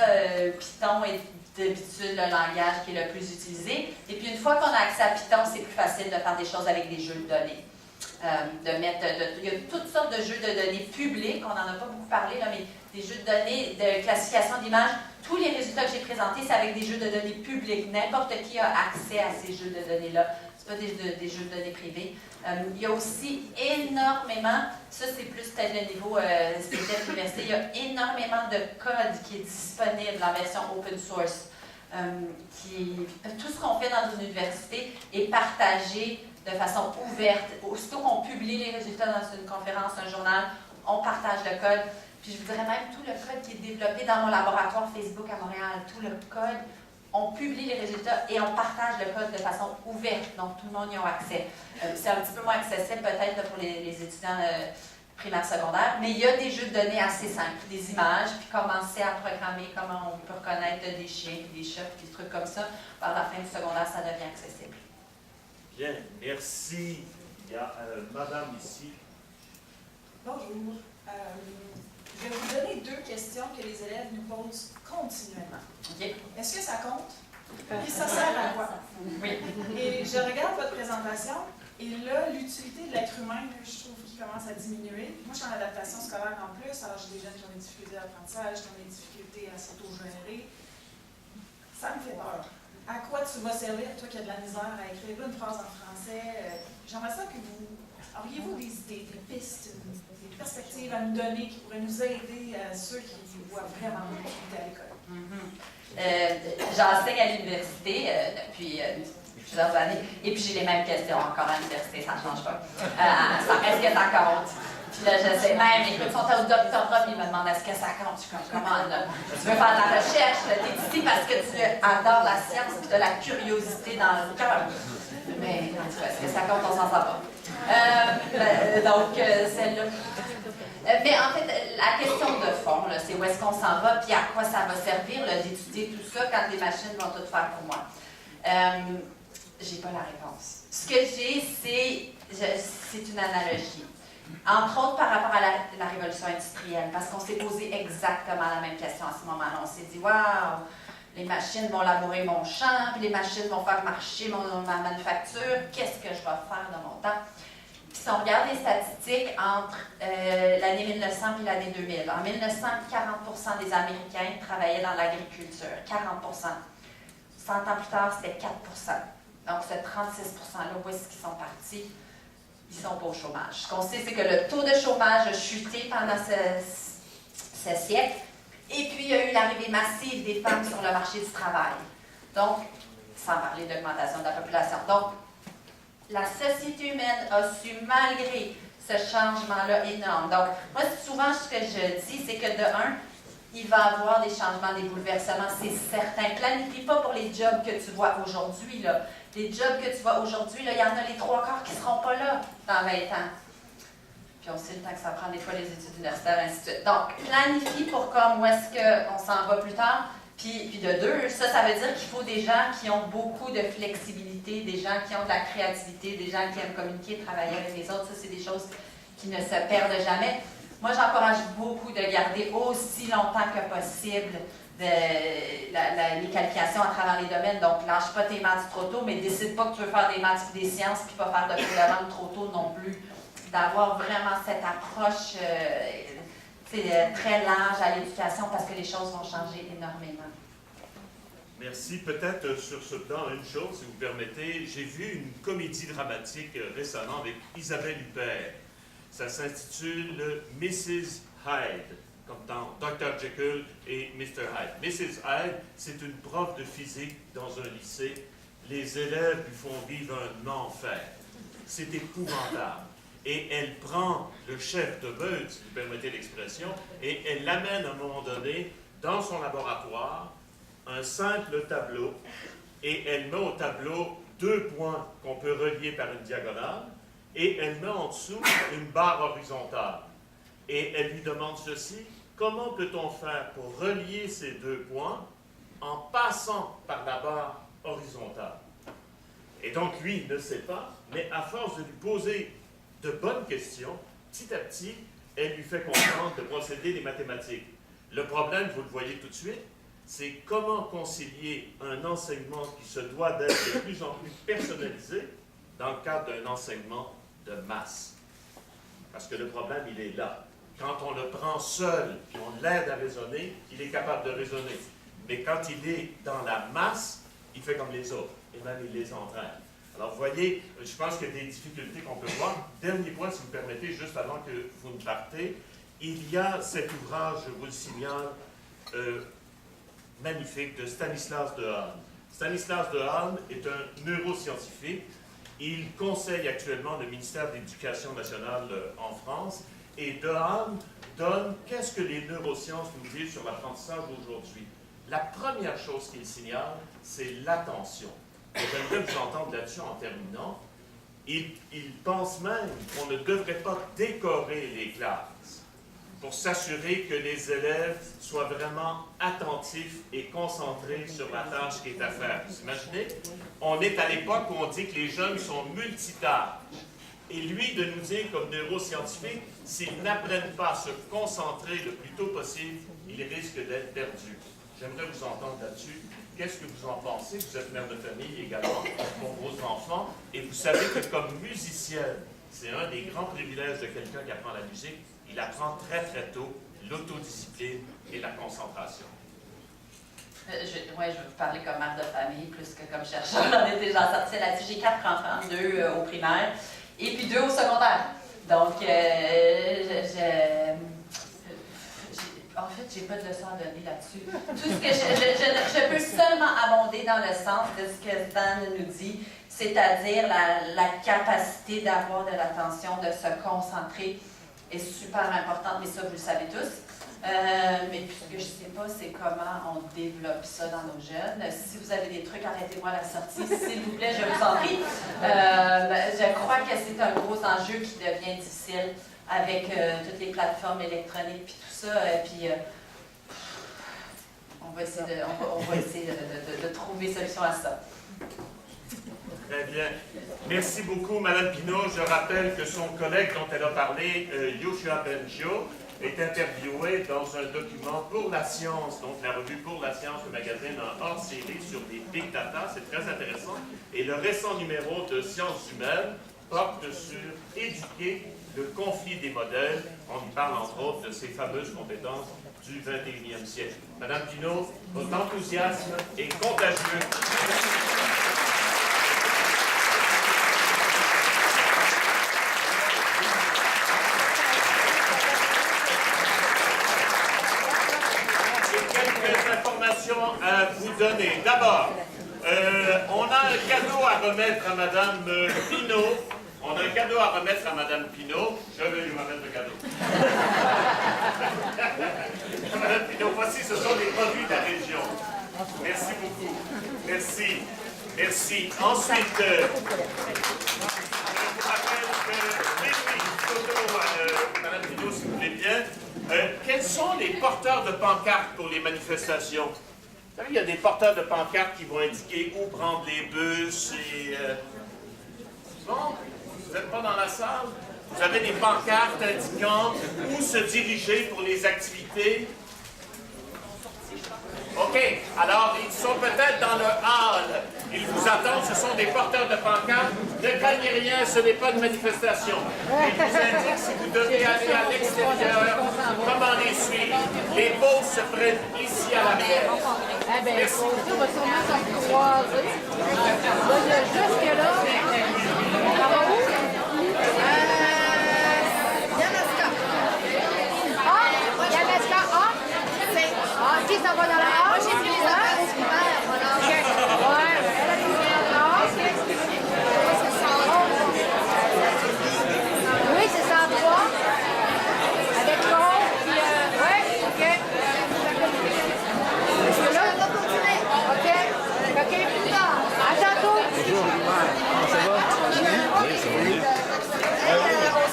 Python est d'habitude le langage qui est le plus utilisé. Et puis une fois qu'on a accès à Python, c'est plus facile de faire des choses avec des jeux de données. Il y a toutes sortes de jeux de données publics, on n'en a pas beaucoup parlé, là, mais des jeux de données de classification d'images. Tous les résultats que j'ai présentés, c'est avec des jeux de données publics. N'importe qui a accès à ces jeux de données-là. Ce pas des jeux de données privés. Il y a aussi énormément, ça c'est plus peut-être le niveau CETEP Université, il y a énormément de code qui est disponible en version open source. Tout ce qu'on fait dans une université est partagé de façon ouverte. Aussitôt qu'on publie les résultats dans une conférence, un journal, on partage le code. Puis je vous dirais même tout le code qui est développé dans mon laboratoire Facebook à Montréal, tout le code, on publie les résultats et on partage le code de façon ouverte, donc tout le monde y a accès. C'est un petit peu moins accessible peut-être pour les étudiants primaires secondaires, mais il y a des jeux de données assez simples, des images, puis commencer à programmer comment on peut reconnaître des chiens, des chats, des trucs comme ça. Par la fin du secondaire, ça devient accessible. Bien, merci. Il y a madame ici. Bonjour. Je vais vous donner 2 questions que les élèves nous posent continuellement. Okay. Est-ce que ça compte? Et ça sert à quoi? Oui. Et je regarde votre présentation, et là, l'utilité de l'être humain, je trouve qu'il commence à diminuer. Moi, je suis en adaptation scolaire en plus, alors j'ai des jeunes qui ont des difficultés d'apprentissage, qui ont des difficultés à s'autogérer. Ça me fait peur. À quoi tu vas servir, toi qui as de la misère à écrire une phrase en français? J'aimerais ça que vous... Auriez-vous des pistes, des perspectives à nous donner qui pourraient nous aider à ceux qui voient vraiment l'utilité à l'école? J'enseigne à l'université depuis plusieurs années, et puis j'ai les mêmes questions encore à l'université, ça ne change pas. Ça reste que ça compte. Puis là, je sais même, écoute, ils sont au doctorat, puis ils me demandent est-ce que ça compte. Je suis comme, comment là? Tu veux faire de la recherche, tu es ici parce que tu adores la science, puis tu as la curiosité dans le cœur. Mais est-ce que ça compte, on s'en sort pas. Donc, celle-là. Mais en fait, la question de fond, c'est où est-ce qu'on s'en va, puis à quoi ça va servir d'étudier tout ça quand les machines vont tout faire pour moi. J'ai pas la réponse. Ce que j'ai, c'est une analogie. Entre autres par rapport à la révolution industrielle, parce qu'on s'est posé exactement la même question à ce moment-là. On s'est dit, waouh, les machines vont labourer mon champ, puis les machines vont faire marcher ma manufacture, qu'est-ce que je vais faire de mon temps? Puis si on regarde les statistiques entre l'année 1900 et l'année 2000, en 1900, 40% des Américains travaillaient dans l'agriculture, 40%. 100 ans plus tard, c'était 4%. Donc, ce 36%-là, où est-ce qu'ils sont partis? Ils sont pas au chômage. Ce qu'on sait, c'est que le taux de chômage a chuté pendant ce siècle. Et puis, il y a eu l'arrivée massive des femmes sur le marché du travail. Donc, sans parler d'augmentation de la population. Donc, la société humaine a su, malgré ce changement-là énorme. Donc, moi, souvent, ce que je dis, c'est que de un, il va y avoir des changements, des bouleversements, c'est certain. Planifie pas pour les jobs que tu vois aujourd'hui, là. Les jobs que tu vois aujourd'hui, là, il y en a les 3/4 qui ne seront pas là dans 20 ans. Puis on sait le temps que ça prend des fois les études universitaires, ainsi de suite. Donc, planifie pour comme où est-ce qu'on s'en va plus tard. Puis de 2, ça veut dire qu'il faut des gens qui ont beaucoup de flexibilité, des gens qui ont de la créativité, des gens qui aiment communiquer, travailler avec les autres. Ça, c'est des choses qui ne se perdent jamais. Moi, j'encourage beaucoup de garder aussi longtemps que possible les qualifications à travers les domaines. Donc, lâche pas tes maths trop tôt, mais décide pas que tu veux faire des maths et des sciences, puis pas faire de cours de langue trop tôt non plus. D'avoir vraiment cette approche très large à l'éducation parce que les choses vont changer énormément. Merci. Peut-être sur ce plan, une chose, si vous permettez. J'ai vu une comédie dramatique récemment avec Isabelle Huppert. Ça s'intitule Mrs. Hyde, comme dans Dr. Jekyll et Mr. Hyde. Mrs. Hyde, c'est une prof de physique dans un lycée. Les élèves lui font vivre un enfer. C'est épouvantable. Et elle prend le chef de meute, si vous permettez l'expression, et elle l'amène à un moment donné dans son laboratoire, un simple tableau, et elle met au tableau 2 points qu'on peut relier par une diagonale, et elle met en dessous une barre horizontale. Et elle lui demande ceci: comment peut-on faire pour relier ces 2 points en passant par la barre horizontale? Et donc, lui, il ne sait pas, mais à force de lui poser de bonnes questions, petit à petit, elle lui fait comprendre le procédé des mathématiques. Le problème, vous le voyez tout de suite, c'est comment concilier un enseignement qui se doit d'être de plus en plus personnalisé dans le cadre d'un enseignement de masse. Parce que le problème, il est là. Quand on le prend seul et on l'aide à raisonner, il est capable de raisonner. Mais quand il est dans la masse, il fait comme les autres, et même il les entraîne. Alors, vous voyez, je pense qu'il y a des difficultés qu'on peut voir. Dernier point, si vous permettez, juste avant que vous ne partez, il y a cet ouvrage, je vous le signale, magnifique, de Stanislas Dehaene. Stanislas Dehaene est un neuroscientifique. Il conseille actuellement le ministère de l'Éducation nationale en France. Et Dehaene donne qu'est-ce que les neurosciences nous disent sur l'apprentissage aujourd'hui. La première chose qu'il signale, c'est l'attention. J'aimerais vous entendre là-dessus en terminant. Il pense même qu'on ne devrait pas décorer les classes pour s'assurer que les élèves soient vraiment attentifs et concentrés sur la tâche qui est à faire. Vous imaginez? On est à l'époque où on dit que les jeunes sont multitâches. Et lui, de nous dire comme neuroscientifique, s'ils n'apprennent pas à se concentrer le plus tôt possible, ils risquent d'être perdus. J'aimerais vous entendre là-dessus. Qu'est-ce que vous en pensez? Vous êtes mère de famille également pour vos enfants. Et vous savez que comme musicienne, c'est un des grands privilèges de quelqu'un qui apprend la musique. Il apprend très très tôt l'autodiscipline et la concentration. Je vais vous parler comme mère de famille plus que comme chercheur. On est déjà sorti là-dessus. J'ai 4 enfants, 2 au primaire et puis 2 au secondaire. Donc, en fait, j'ai pas de leçon à donner là-dessus. Tout ce que je peux seulement abonder dans le sens de ce que Stan nous dit, c'est-à-dire la capacité d'avoir de l'attention, de se concentrer est super importante, mais ça, vous le savez tous. Mais ce que je ne sais pas, c'est comment on développe ça dans nos jeunes. Si vous avez des trucs, arrêtez-moi à la sortie, s'il vous plaît, je vous en prie. Je crois que c'est un gros enjeu qui devient difficile avec toutes les plateformes électroniques puis tout ça. On va essayer de trouver solution à ça. Très bien. Merci beaucoup, Mme Pinault. Je rappelle que son collègue dont elle a parlé, Yoshua Bengio, est interviewé dans un document pour la science, donc la revue Pour la science, le magazine en hors-série sur les big data. C'est très intéressant. Et le récent numéro de Sciences humaines porte sur éduquer le conflit des modèles. On y parle entre autres de ces fameuses compétences du 21e siècle. Madame Pinault, votre enthousiasme est contagieux. À vous donner. D'abord, on a un cadeau à remettre à Mme Pinault. On a un cadeau à remettre à Mme Pinault. Je vais lui remettre le cadeau. Mme Pinault, voici, ce sont les produits de la région. Merci beaucoup. Merci. Merci. Ensuite, je vous rappelle que Mme Pinault, si vous voulez bien, quels sont les porteurs de pancartes pour les manifestations? Vous savez, il y a des porteurs de pancartes qui vont indiquer où prendre les bus et... Bon, vous n'êtes pas dans la salle? Vous avez des pancartes indiquant où se diriger pour les activités. OK. Alors, ils sont peut-être dans le hall. Ils vous attendent. Ce sont des porteurs de pancartes. Ne craignez rien, ce n'est pas une manifestation. Ils vous indiquent si vous devez aller à l'extérieur, comment les suivre. Les pauses se prennent ici à l'arrière. Eh bien, on va sûrement s'en croiser. Là, il y a jusque là.